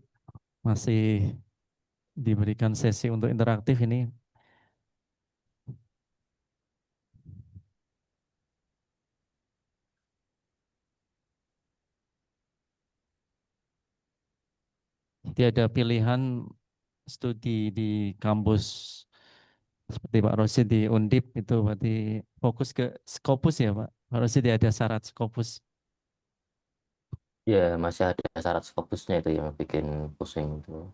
masih diberikan sesi untuk interaktif ini. Tiada pilihan studi di kampus seperti Pak Rosid di Undip itu berarti fokus ke Scopus ya Pak. Pak Rosid ada syarat Scopus. Ya, masih ada syarat Scopusnya itu yang bikin pusing itu.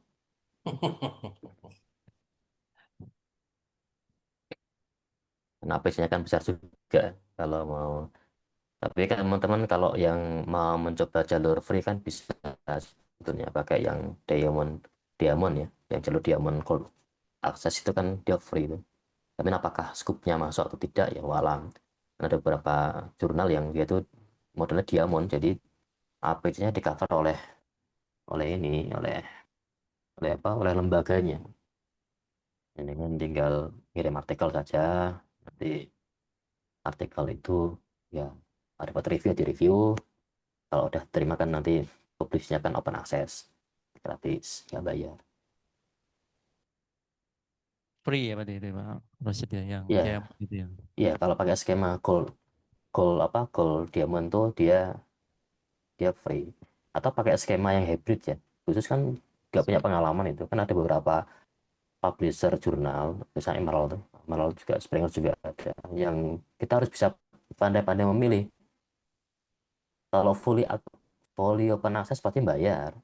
Karena APC-nya kan besar juga kalau mau. Tapi kan teman-teman kalau yang mau mencoba jalur free kan bisa sebetulnya pakai yang Diamond, Diamond ya, yang jalur Diamond Gold akses itu kan dia free itu. Tapi apakah skupnya masuk atau tidak ya walam. Ada beberapa jurnal yang dia itu modelnya Diamond, jadi APC-nya di cover oleh oleh ini oleh oleh apa oleh lembaganya. Ini kan tinggal kirim artikel saja, nanti artikel itu ya ada buat review, di review. Kalau udah terima kan nanti publisnya kan open access, gratis, nggak bayar. Free ya Pak itu Pak Rosid ya yang Ya, DM gitu ya. ya kalau pakai skema gold, gold diamond tuh dia dia free. Atau pakai skema yang hybrid ya. Khusus kan nggak punya pengalaman itu kan ada beberapa publisher jurnal, misalnya Emerald, Emerald juga, Springer juga ada. Yang kita harus bisa pandai-pandai memilih. Kalau fully open access pasti bayar.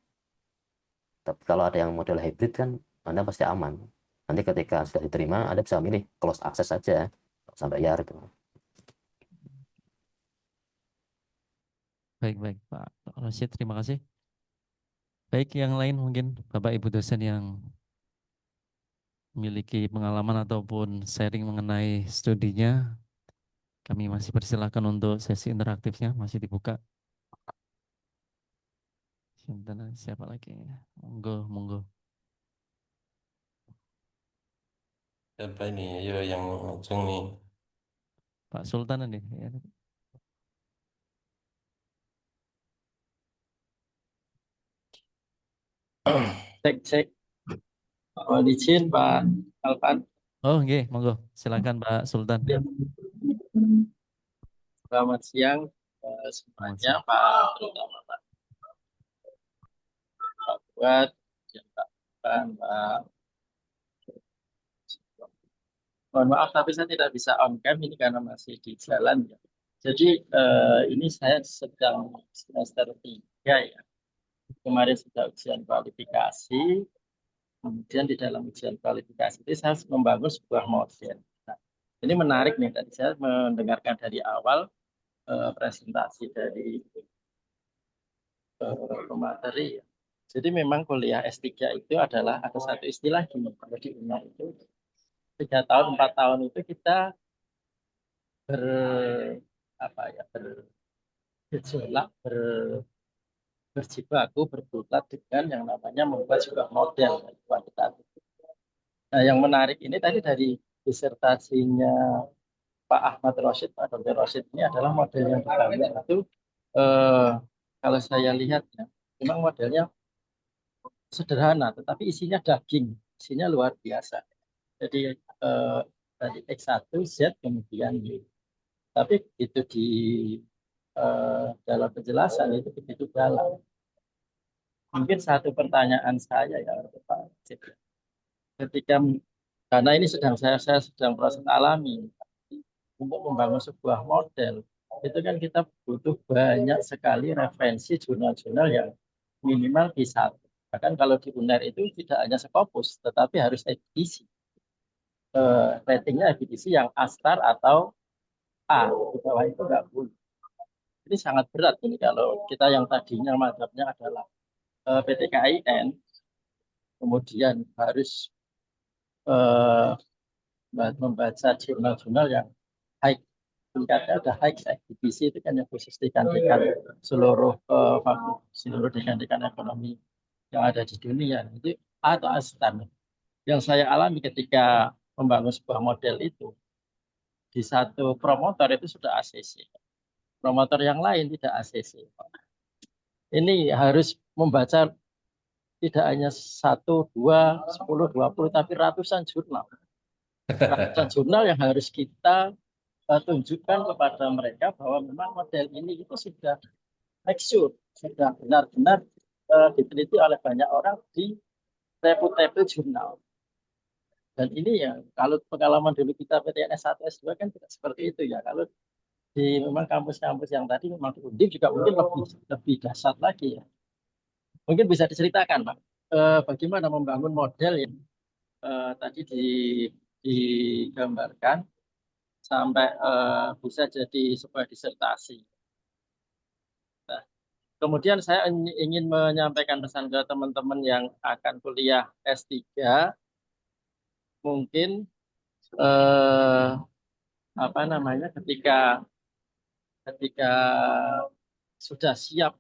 Tapi kalau ada yang model hybrid kan Anda pasti aman. Nanti ketika sudah diterima, Anda bisa milih closed access saja sampai bayar itu. Baik-baik Pak Rosid, terima kasih. Baik yang lain mungkin Bapak Ibu dosen yang memiliki pengalaman ataupun sharing mengenai studinya, kami masih persilakan untuk sesi interaktifnya, masih dibuka. Siapa lagi? Monggo, monggo. Siapa ini? Ayo yang ujung nih. Pak Sultan ini. Cek. Mohon izin Pak Alvan. Oh, nggih, monggo. Silakan Pak Sultan. Selamat siang semuanya, Pak, terutama Pak Buat, dan Pak Pak. Mohon maaf, tapi saya tidak bisa on cam ini karena masih di jalan ya. Jadi ini saya sedang semester 3 ya. Kemarin sudah ujian kualifikasi. Kemudian di dalam ujian kualifikasi itu saya membangun sebuah model. Nah, ini menarik nih, tadi saya mendengarkan dari awal presentasi dari pemateri. Jadi memang kuliah S3 itu adalah ada satu istilah gini, kalau di UNAR itu 3 tahun, 4 tahun itu kita bergejolak, berjibaku, berkutat dengan yang namanya membuat sebuah model kuantitatif. Nah, yang menarik ini tadi dari disertasinya Pak Ahmad Rosyid, Pak Dr. Rosyid ini adalah model yang dibangun itu kalau saya lihat ya, memang modelnya sederhana, tetapi isinya daging, isinya luar biasa. Jadi dari X1 Z kemudian Y. Tapi itu di dalam penjelasan itu begitu dalam. Mungkin satu pertanyaan saya ya Pak Cip. Ketika karena ini saya sedang proses alami untuk membangun sebuah model, itu kan kita butuh banyak sekali referensi jurnal-jurnal yang minimal bisa. Bahkan kalau di UNER itu tidak hanya Scopus, tetapi harus edisi. Ratingnya edisi yang A-star atau A, di bawah itu nggak boleh. Ini sangat berat ini kalau kita yang tadinya madhabnya adalah PTKIN, kemudian harus membaca jurnal-jurnal yang high, tingkatnya udah high, edisi itu kan yang khusus dekan-dekan seluruh dekan-dekan ekonomi yang ada di dunia. Itu A atau A-star. Yang saya alami ketika membangun sebuah model itu, di satu promotor itu sudah ACC. Promotor yang lain tidak ACC. Ini harus membaca tidak hanya 1, 2, 10, 20, tapi ratusan jurnal. Ratusan jurnal yang harus kita tunjukkan kepada mereka bahwa memang model ini itu sudah make sure, sudah benar-benar diteliti oleh banyak orang di reputable jurnal. Dan ini ya, kalau pengalaman dulu kita PTN S1, S2 kan tidak seperti itu ya. Kalau di memang kampus-kampus yang tadi memang di Undip juga mungkin lebih dahsyat lagi ya. Mungkin bisa diceritakan Pak, bagaimana membangun model yang tadi digambarkan sampai bisa jadi sebuah disertasi. Nah, kemudian saya ingin menyampaikan pesan ke teman-teman yang akan kuliah S3, mungkin ketika sudah siap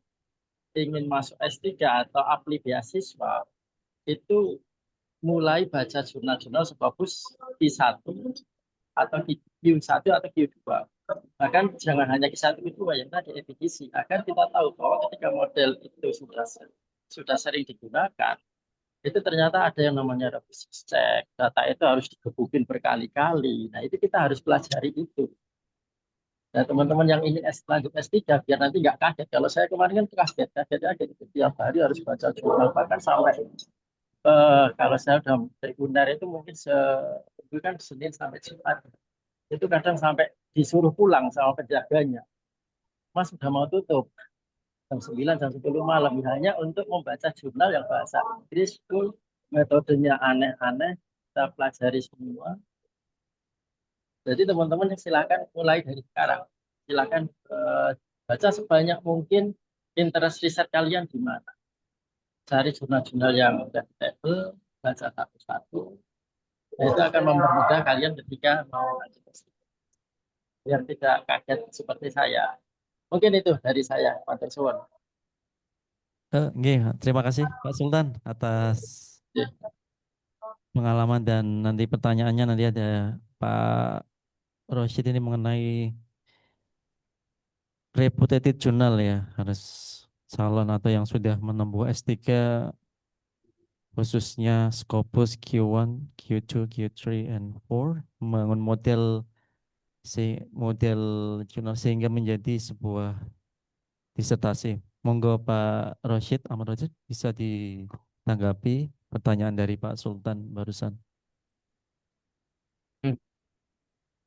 ingin masuk S3 atau apli beasiswa, itu mulai baca jurnal-jurnal Scopus Q1 atau Q1 atau Q2. Bahkan jangan hanya Q1, Q2 yang tadi edisi, agar kita tahu bahwa ketika model itu sudah sering digunakan, itu ternyata ada yang namanya revisi cek, data itu harus digebukin berkali-kali. Nah, itu kita harus pelajari itu. Nah, teman-teman yang ingin lanjut S3, biar nanti nggak kaget. Kalau saya kemarin kan kaget gitu. Tiap hari harus baca jurnal, bahkan sampai kalau saya udah UNER itu mungkin itu kan Senin sampai Jumat. Itu kadang sampai disuruh pulang sama penjaganya. Mas sudah mau tutup. Jam 9, jam 10 malam. Hanya untuk membaca jurnal yang bahasa Inggris itu metodenya aneh-aneh. Kita pelajari semua. Jadi teman-teman silakan mulai dari sekarang. Silakan baca sebanyak mungkin interest riset kalian di mana. Cari jurnal-jurnal yang reputable, baca satu-satu. Nah, itu akan mempermudah kalian ketika mau lanjut S3. Biar tidak kaget seperti saya. Mungkin itu dari saya, Pak Tersuwun. Nggih, terima kasih Pak Sultan atas pengalaman dan nanti pertanyaannya nanti ada Pak Rosyid ini mengenai reputed journal ya, harus calon atau yang sudah menempuh S3 khususnya Scopus Q1, Q2, Q3, and 4 membangun model jurnal sehingga menjadi sebuah disertasi. Monggo Pak Ahmad Rashid bisa ditanggapi pertanyaan dari Pak Sultan barusan.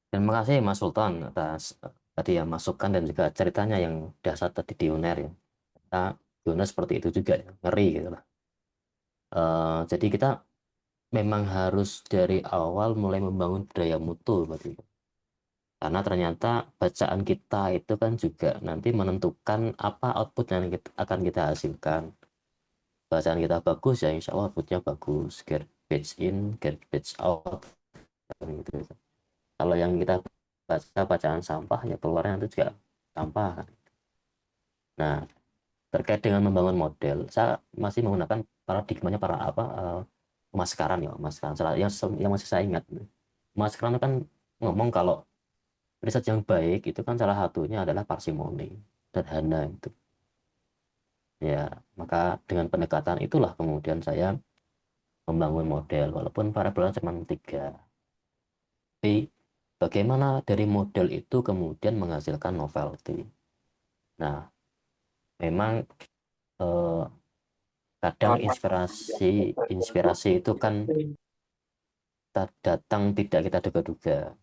Terima kasih Mas Sultan atas tadi ya masukan dan juga ceritanya yang dasar tadi di UNER ya. Kita di UNER seperti itu juga ya, ngeri gitu lah. Jadi kita memang harus dari awal mulai membangun budaya mutu berarti. Karena ternyata bacaan kita itu kan juga nanti menentukan apa output yang akan kita hasilkan. Bacaan kita bagus ya insya Allah outputnya bagus. Garbage in, garbage out. Gitu. Kalau yang kita baca bacaan sampah ya keluarnya itu juga sampah kan. Nah, terkait dengan membangun model, saya masih menggunakan paradigmanya para pemasaran ya, pemasaran. Yang masih saya ingat, pemasaran itu kan ngomong kalau riset yang baik itu kan salah satunya adalah parsimoni, sederhana itu. Ya, maka dengan pendekatan itulah kemudian saya membangun model, walaupun variabelnya cuma 3. Tapi bagaimana dari model itu kemudian menghasilkan novelty. Nah, memang kadang inspirasi itu kan datang tidak kita duga-duga.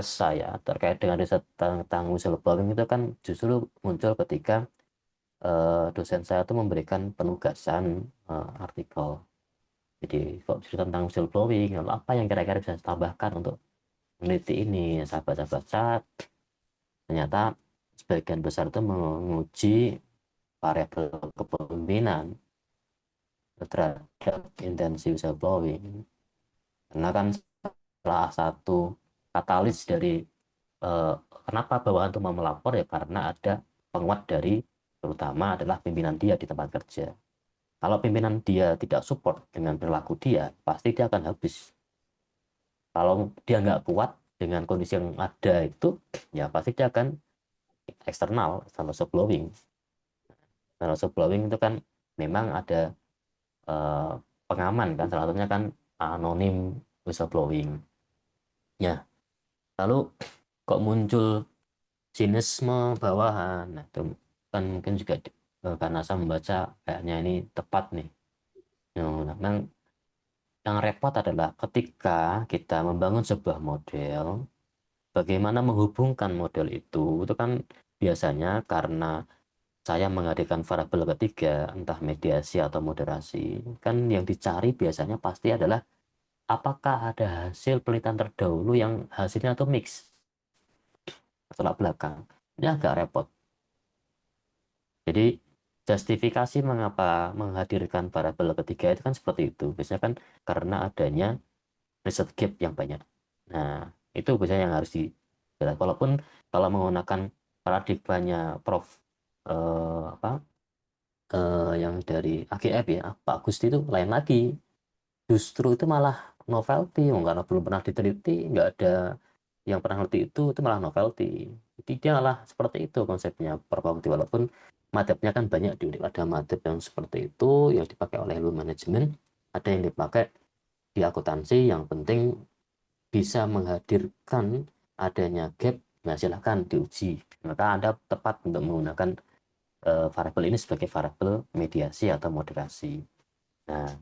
Saya terkait dengan riset tentang whistleblowing itu kan justru muncul ketika dosen saya itu memberikan penugasan artikel. Jadi kok cerita tentang whistleblowing, lalu apa yang kira-kira bisa ditambahkan untuk meneliti ini? Saya baca-baca, ternyata sebagian besar itu menguji variabel kepemimpinan terhadap intensi whistleblowing. Karena kan salah satu katalis dari kenapa bawahan itu mau melapor ya karena ada penguat dari terutama adalah pimpinan dia di tempat kerja. Kalau pimpinan dia tidak support dengan perilaku dia, pasti dia akan habis. Kalau dia nggak kuat dengan kondisi yang ada itu, ya pasti dia akan eksternal whistleblowing. Nah, whistleblowing itu kan memang ada pengaman kan, salah satunya kan anonim whistleblowing. Ya, lalu kok muncul sinisme bawahan. Nah, itu kan mungkin juga karena saya membaca kayaknya ini tepat nih. Nah, memang yang repot adalah ketika kita membangun sebuah model, bagaimana menghubungkan model itu kan biasanya karena saya menghadirkan variabel ketiga, entah mediasi atau moderasi, kan yang dicari biasanya pasti adalah apakah ada hasil penelitian terdahulu yang hasilnya itu mix, tolak belakang. Ini agak repot. Jadi justifikasi mengapa menghadirkan variabel ketiga itu kan seperti itu. Biasanya kan karena adanya riset gap yang banyak. Nah, itu biasanya yang harus dijelaskan. Walaupun kalau menggunakan paradigmanya Prof. Yang dari AGF ya, Pak Gusti itu lain lagi. Justru itu malah novelty, karena belum pernah diteliti, nggak ada yang pernah ngerti itu malah novelty. Jadi dia malah seperti itu konsepnya probability, walaupun madhabnya kan banyak di UNIF. Ada madhab yang seperti itu yang dipakai oleh ilmu manajemen, ada yang dipakai di akuntansi, yang penting bisa menghadirkan adanya gap, nah silahkan diuji. Maka Anda tepat untuk menggunakan variabel ini sebagai variabel mediasi atau moderasi. Nah,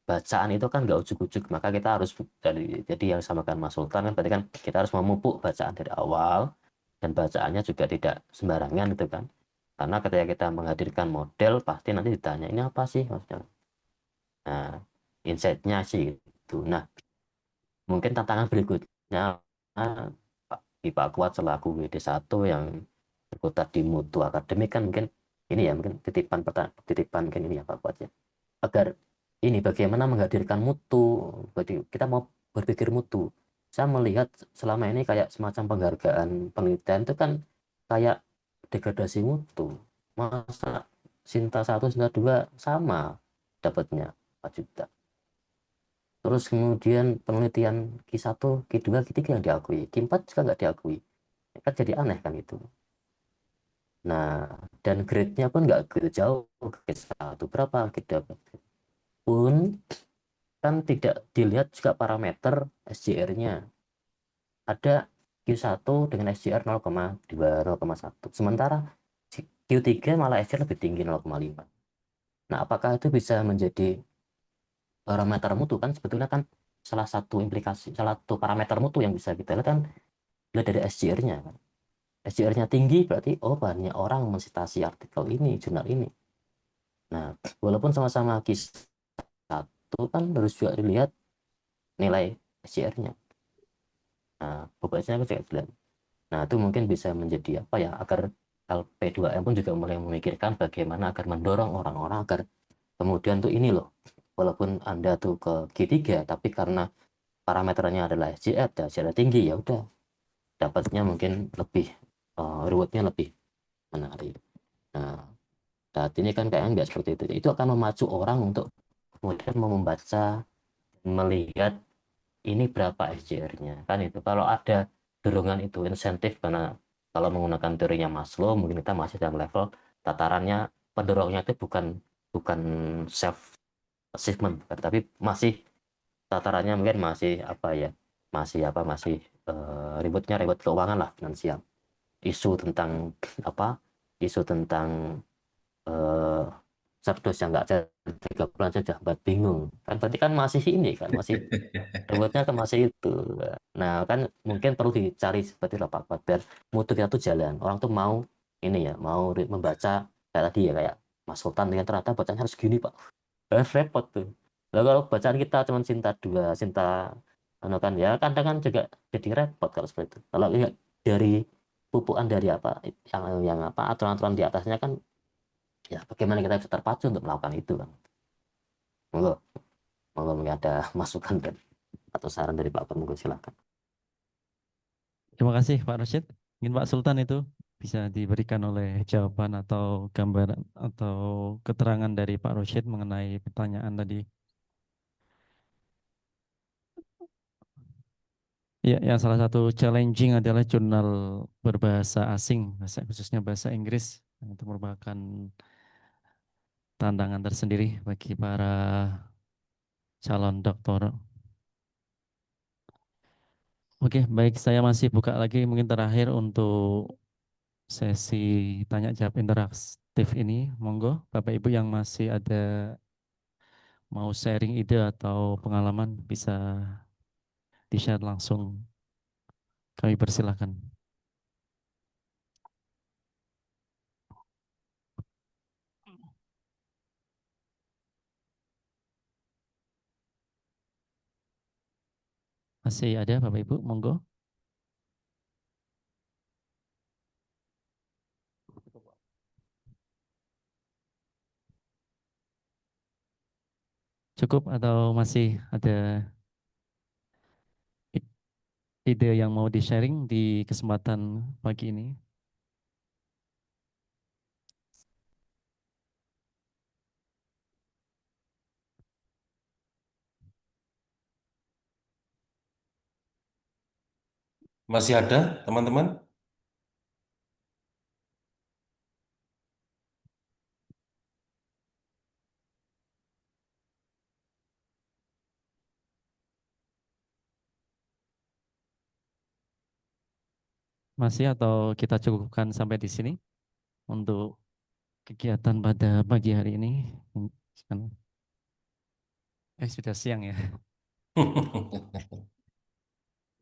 bacaan itu kan nggak ujuk-ujuk, maka kita harus jadi yang samakan Mas Sultan kan berarti kan kita harus memupuk bacaan dari awal, dan bacaannya juga tidak sembarangan itu kan. Karena ketika kita menghadirkan model pasti nanti ditanya ini apa sih maksudnya. Nah, insight-nya sih itu. Nah, mungkin tantangan berikutnya di Pak Kuat selaku WD1 yang berkutat di mutu akademik kan mungkin ini ya, mungkin titipan mungkin ini ya Pak Kuat ya, agar ini bagaimana menghadirkan mutu. Berarti kita mau berpikir mutu. Saya melihat selama ini kayak semacam penghargaan penelitian itu kan kayak degradasi mutu. Masa Sinta 1, Sinta 2 sama dapatnya 4 juta. Terus kemudian penelitian Q1, Q2, Q3 yang diakui, Q4 juga nggak diakui. Kan jadi aneh kan itu. Nah, dan grade-nya pun nggak begitu jauh, grade 1 berapa, grade dapat pun kan tidak dilihat juga parameter SJR-nya. Ada Q1 dengan SJR 0,2, 0,1. Sementara Q3 malah SJR lebih tinggi 0,5. Nah, apakah itu bisa menjadi parameter mutu? Kan sebetulnya kan salah satu implikasi, salah satu parameter mutu yang bisa kita lihat kan lihat dari SJR-nya kan. SJR-nya tinggi berarti oh banyak orang mensitasi artikel ini, jurnal ini. Nah, walaupun sama-sama Q1 kan harus juga dilihat nilai SJR-nya. Nah, pokoknya aku juga bilang. Nah, itu mungkin bisa menjadi apa ya, agar LP2M pun juga mulai memikirkan bagaimana agar mendorong orang-orang agar kemudian tuh ini loh, walaupun Anda tuh ke G3, tapi karena parameternya adalah SJR dan SJR tinggi, ya udah, dapatnya mungkin lebih, rewardnya lebih menarik. Nah, saat ini kan kayaknya nggak seperti itu. Itu akan memacu orang untuk kemudian mau membaca, melihat ini berapa SJR-nya. Kan itu, kalau ada dorongan itu, insentif, karena kalau menggunakan teorinya Maslow, mungkin kita masih dalam level tatarannya, pendorongnya itu bukan bukan self achievement, tapi masih tatarannya mungkin masih apa ya, masih ribut keuangan lah, finansial, isu tentang apa, isu tentang eh Sabdos yang nggak ada 3 bulan saja buat bingung kan, berarti kan masih ini kan, masih rewardnya kan masih itu. Nah kan mungkin perlu dicari seperti apa Pak, biar mutu kita tuh jalan, orang tuh mau ini ya, mau membaca kayak tadi ya, kayak Mas Sultan dengan ternyata bacanya harus gini Pak, repot tuh. Lalu kalau bacaan kita cuma Sinta 2, Sinta anu kan ya, kadang kan juga jadi repot kalau seperti itu. Kalau lihat dari pupukan dari apa yang apa, aturan-aturan di atasnya kan, ya bagaimana kita bisa terpacu untuk melakukan itu kan. Monggo, monggo mungkin ada masukan dan atau saran dari Pak Pemunggu, silakan. Terima kasih Pak Rashid. Mungkin Pak Sultan itu bisa diberikan oleh jawaban atau gambaran atau keterangan dari Pak Rashid mengenai pertanyaan tadi. Ya, yang salah satu challenging adalah jurnal berbahasa asing, khususnya bahasa Inggris. Itu merupakan tantangan tersendiri bagi para calon doktor. Oke, baik, saya masih buka lagi mungkin terakhir untuk sesi tanya jawab interaktif ini. Monggo Bapak Ibu yang masih ada mau sharing ide atau pengalaman bisa di-share langsung. Kami persilahkan. Masih ada Bapak Ibu, monggo. Cukup atau masih ada ide yang mau di-sharing di kesempatan pagi ini? Masih ada teman-teman? Masih atau kita cukupkan sampai di sini untuk kegiatan pada pagi hari ini? Sudah siang ya.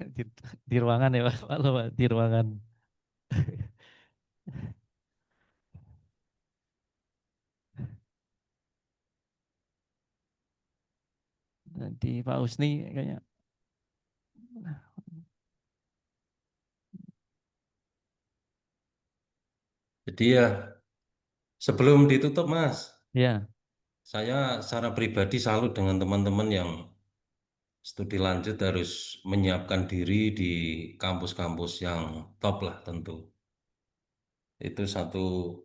Di, di ruangan ya Pak, Halo, Pak, di ruangan. Nanti Pak Usni kayaknya. Jadi ya, sebelum ditutup Mas, Ya, saya secara pribadi salut dengan teman-teman yang studi lanjut harus menyiapkan diri di kampus-kampus yang top lah tentu. Itu satu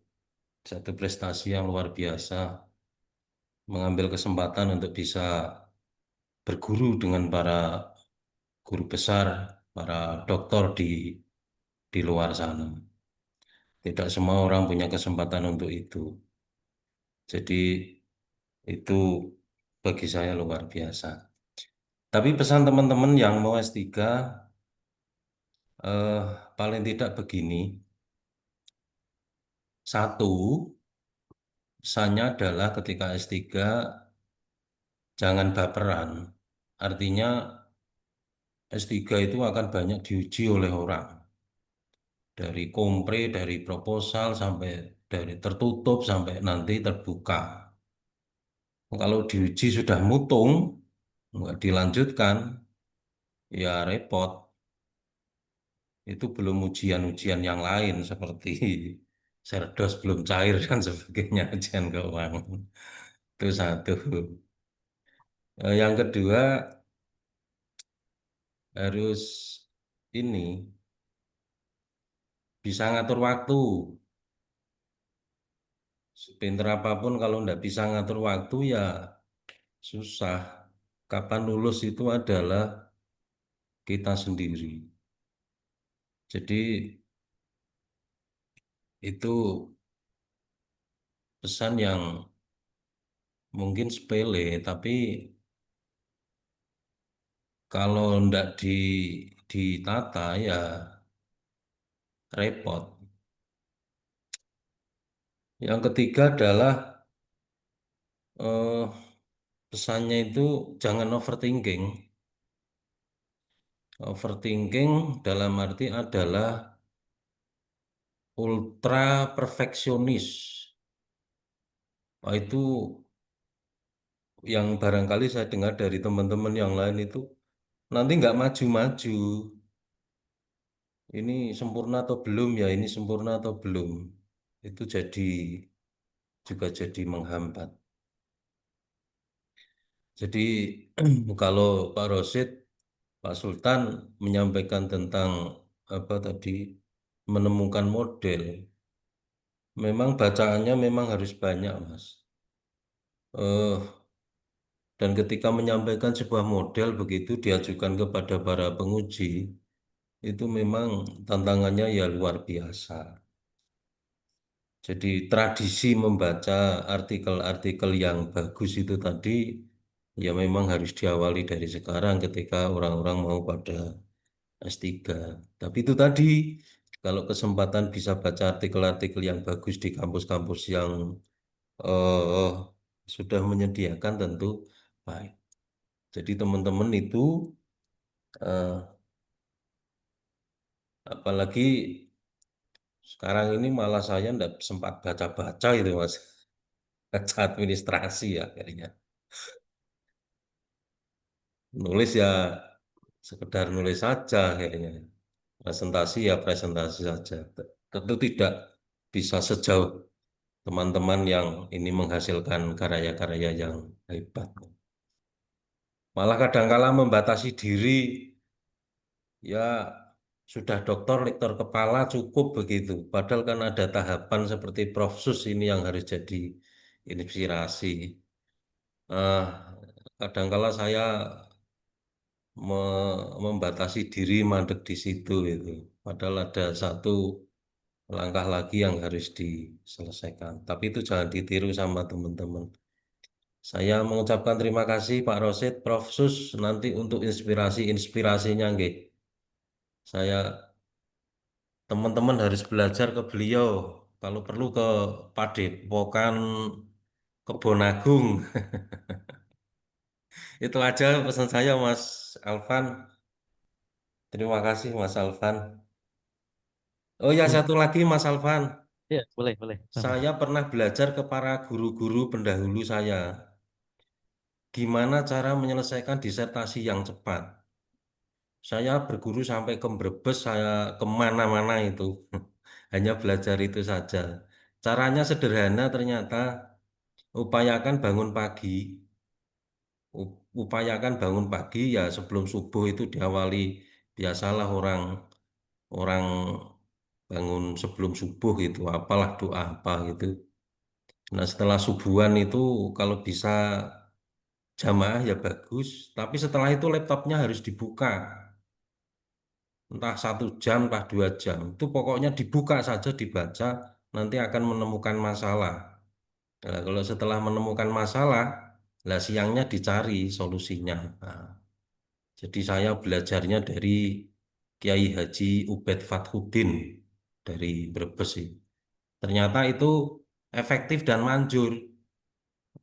satu prestasi yang luar biasa, mengambil kesempatan untuk bisa berguru dengan para guru besar, para doktor di luar sana. Tidak semua orang punya kesempatan untuk itu. Jadi itu bagi saya luar biasa. Tapi pesan teman-teman yang mau S3, eh, paling tidak begini. Satu, pesannya adalah ketika S3 jangan baperan. Artinya S3 itu akan banyak diuji oleh orang. Dari kompre, dari proposal, sampai dari tertutup, sampai nanti terbuka. Kalau diuji sudah mutung, nggak dilanjutkan, ya repot. Itu belum ujian-ujian yang lain seperti Serdos belum cair dan sebagainya, ujian keuangan. Itu satu. Yang kedua, harus ini bisa ngatur waktu. Sepinter apapun kalau nggak bisa ngatur waktu ya susah. Kapan lulus itu adalah kita sendiri. Jadi itu pesan yang mungkin sepele, tapi kalau ndak ditata ya repot. Yang ketiga adalah eh, pesannya itu jangan overthinking. Overthinking dalam arti adalah ultra perfeksionis. Itu yang barangkali saya dengar dari teman-teman yang lain itu nanti nggak maju-maju. Ini sempurna atau belum ya, ini sempurna atau belum. Itu juga jadi menghambat. Jadi kalau Pak Rosid, Pak Sultan menyampaikan tentang apa tadi menemukan model, memang bacaannya memang harus banyak, Mas. Eh, dan ketika menyampaikan sebuah model begitu diajukan kepada para penguji, itu memang tantangannya ya luar biasa. Jadi tradisi membaca artikel-artikel yang bagus itu tadi ya memang harus diawali dari sekarang ketika orang-orang mau pada S3. Tapi itu tadi, kalau kesempatan bisa baca artikel-artikel yang bagus di kampus-kampus yang eh, sudah menyediakan tentu baik. Jadi teman-teman itu eh, apalagi sekarang ini malah saya tidak sempat baca-baca itu Mas. Baca administrasi ya kayaknya. Nulis ya sekedar nulis saja kayaknya. Presentasi ya presentasi saja. Tentu tidak bisa sejauh teman-teman yang ini menghasilkan karya-karya yang hebat. Malah kadangkala membatasi diri, ya sudah doktor, lektor kepala cukup begitu. Padahal kan ada tahapan seperti Prof. Sus ini yang harus jadi inspirasi. Eh, kadangkala saya membatasi diri mandek di situ itu. Padahal ada satu langkah lagi yang harus diselesaikan. Tapi itu jangan ditiru sama teman-teman. Saya mengucapkan terima kasih Pak Rosid, Prof. Sus nanti untuk inspirasinya nggih. Saya teman-teman harus belajar ke beliau. Kalau perlu ke Padepokan Kebonagung. Itu aja pesan saya Mas Alvan. Terima kasih Mas Alvan. Oh ya Hmm. satu lagi Mas Alvan. Ya, boleh, boleh. Sama. Saya pernah belajar ke para guru-guru pendahulu saya. Gimana cara menyelesaikan disertasi yang cepat. Saya berguru sampai ke Brebes, saya kemana-mana itu. Hanya belajar itu saja. Caranya sederhana ternyata, upayakan bangun pagi. Upayakan bangun pagi ya sebelum subuh itu diawali. Biasalah orang orang bangun sebelum subuh gitu, apalah doa apa gitu. Nah setelah subuhan itu kalau bisa jamaah ya bagus, tapi setelah itu laptopnya harus dibuka. entah 1 jam, entah 2 jam. Itu pokoknya dibuka saja, dibaca, nanti akan menemukan masalah. Nah, kalau setelah menemukan masalah, lah siangnya dicari solusinya. Nah, jadi saya belajarnya dari Kiai Haji Ubed Fathuddin dari Brebes sih. Ternyata itu efektif dan manjur.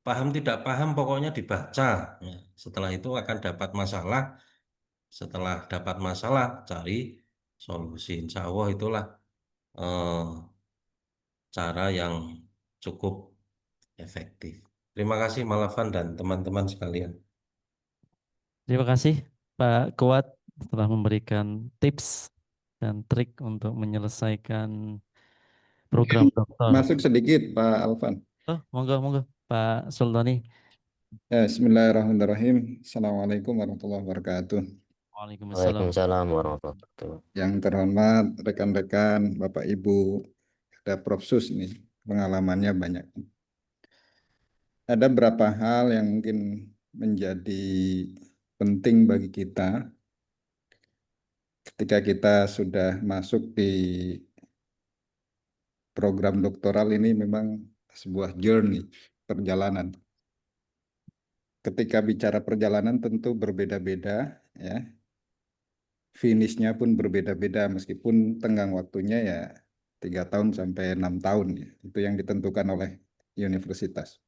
Paham tidak paham pokoknya dibaca. Nah, setelah itu akan dapat masalah. Setelah dapat masalah, cari solusi. Insya Allah itulah eh, cara yang cukup efektif. Terima kasih Malafan dan teman-teman sekalian. Terima kasih Pak Kuat telah memberikan tips dan trik untuk menyelesaikan program doktor. Masuk sedikit Pak Alvan. Oh, monggo, monggo, Pak Sultani. Bismillahirrahmanirrahim. Assalamualaikum warahmatullahi wabarakatuh. Waalaikumsalam. Waalaikumsalam warahmatullahi wabarakatuh. Yang terhormat rekan-rekan, Bapak Ibu, ada Prof. Sus nih, pengalamannya banyak. Ada beberapa hal yang mungkin menjadi penting bagi kita ketika kita sudah masuk di program doktoral ini memang sebuah journey, perjalanan. Ketika bicara perjalanan tentu berbeda-beda, ya. Finishnya pun berbeda-beda meskipun tenggang waktunya ya 3 tahun sampai 6 tahun ya. Itu yang ditentukan oleh universitas.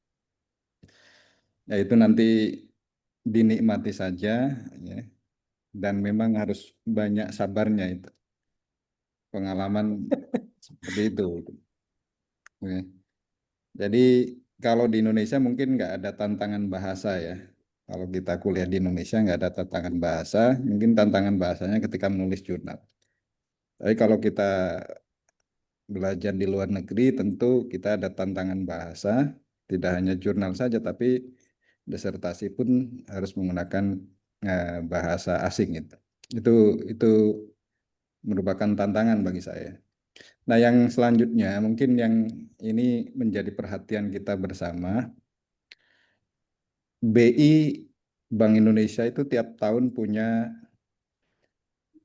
Ya itu nanti dinikmati saja ya. Dan memang harus banyak sabarnya itu. Pengalaman seperti itu. Ya. Jadi kalau di Indonesia mungkin nggak ada tantangan bahasa ya. Kalau kita kuliah di Indonesia nggak ada tantangan bahasa, mungkin tantangan bahasanya ketika menulis jurnal. Tapi kalau kita belajar di luar negeri tentu kita ada tantangan bahasa, tidak hanya jurnal saja tapi disertasi pun harus menggunakan bahasa asing itu. Itu merupakan tantangan bagi saya. Nah, yang selanjutnya mungkin yang ini menjadi perhatian kita bersama, BI Bank Indonesia itu tiap tahun punya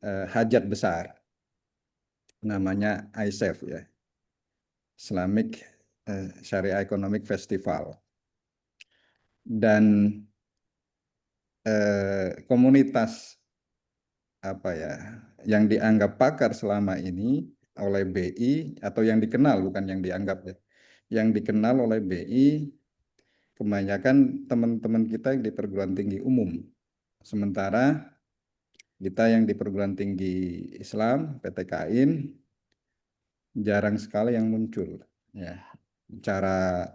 hajat besar, namanya ISEF ya, Islamic Syariah Economic Festival. Dan komunitas apa ya yang dianggap pakar selama ini oleh BI atau yang dikenal bukan yang dianggap ya, yang dikenal oleh BI kebanyakan teman-teman kita yang di perguruan tinggi umum, sementara kita yang di perguruan tinggi Islam PTKIN jarang sekali yang muncul ya. Cara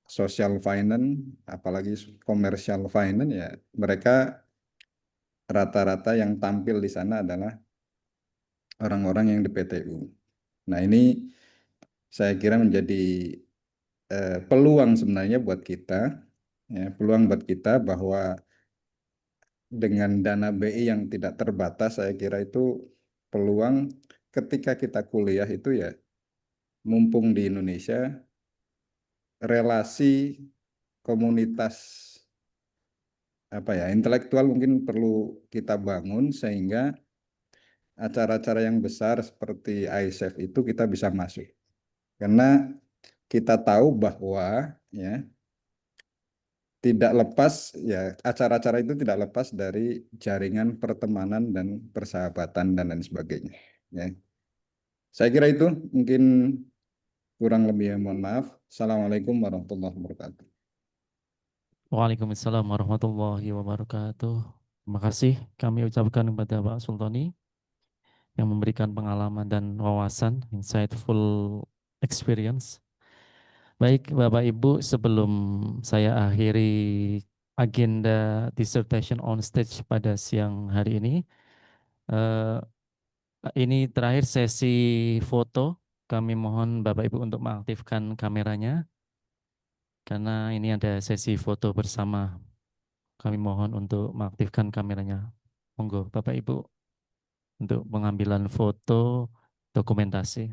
social finance apalagi commercial finance ya mereka rata-rata yang tampil di sana adalah orang-orang yang di PTU. Nah ini saya kira menjadi peluang sebenarnya buat kita, ya, peluang buat kita bahwa dengan dana BI yang tidak terbatas, saya kira itu peluang ketika kita kuliah itu ya, mumpung di Indonesia, relasi komunitas apa ya intelektual mungkin perlu kita bangun sehingga acara-acara yang besar seperti ISEF itu kita bisa masuk. Karena kita tahu bahwa ya tidak lepas ya acara-acara itu tidak lepas dari jaringan pertemanan dan persahabatan dan lain sebagainya. Ya. Saya kira itu mungkin kurang lebih mohon maaf. Assalamualaikum warahmatullahi wabarakatuh. Waalaikumsalam warahmatullahi wabarakatuh. Terima kasih kami ucapkan kepada Pak Sultani yang memberikan pengalaman dan wawasan, insightful experience. Baik Bapak Ibu, sebelum saya akhiri agenda dissertation on stage pada siang hari ini terakhir sesi foto. Kami mohon Bapak Ibu untuk mengaktifkan kameranya, karena ini ada sesi foto bersama. Kami mohon untuk mengaktifkan kameranya. Monggo Bapak Ibu untuk pengambilan foto dokumentasi.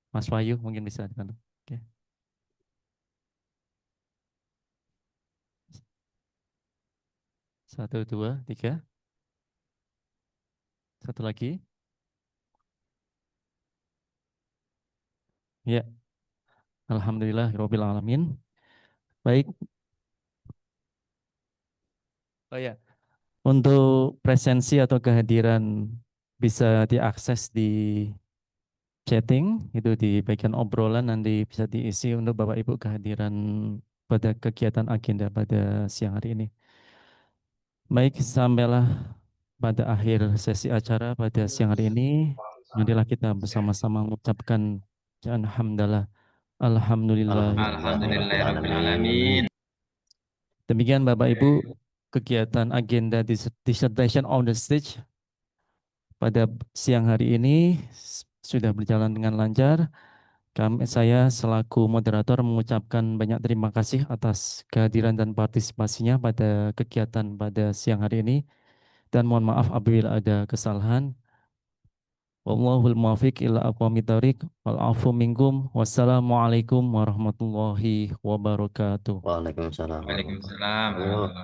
Mas Wahyu mungkin bisa dibantu. Oke. 1, 2, 3. Satu lagi. Ya, alhamdulillah alamin. Baik. Oh ya, untuk presensi atau kehadiran bisa diakses di chatting, itu di bagian obrolan nanti bisa diisi untuk Bapak Ibu kehadiran pada kegiatan agenda pada siang hari ini. Baik, sampailah pada akhir sesi acara pada siang hari ini. Marilah kita bersama-sama mengucapkan alhamdulillah. Alhamdulillahirrahmanirrahim. Demikian Bapak Ibu kegiatan agenda dissertation on the stage pada siang hari ini sudah berjalan dengan lancar. Saya selaku moderator mengucapkan banyak terima kasih atas kehadiran dan partisipasinya pada kegiatan pada siang hari ini. Dan mohon maaf apabila ada kesalahan. Wallahul muwaffiq ila aqwamit thoriq wal afu minkum. Wassalamualaikum warahmatullahi wabarakatuh. Waalaikumsalam. Waalaikumsalam.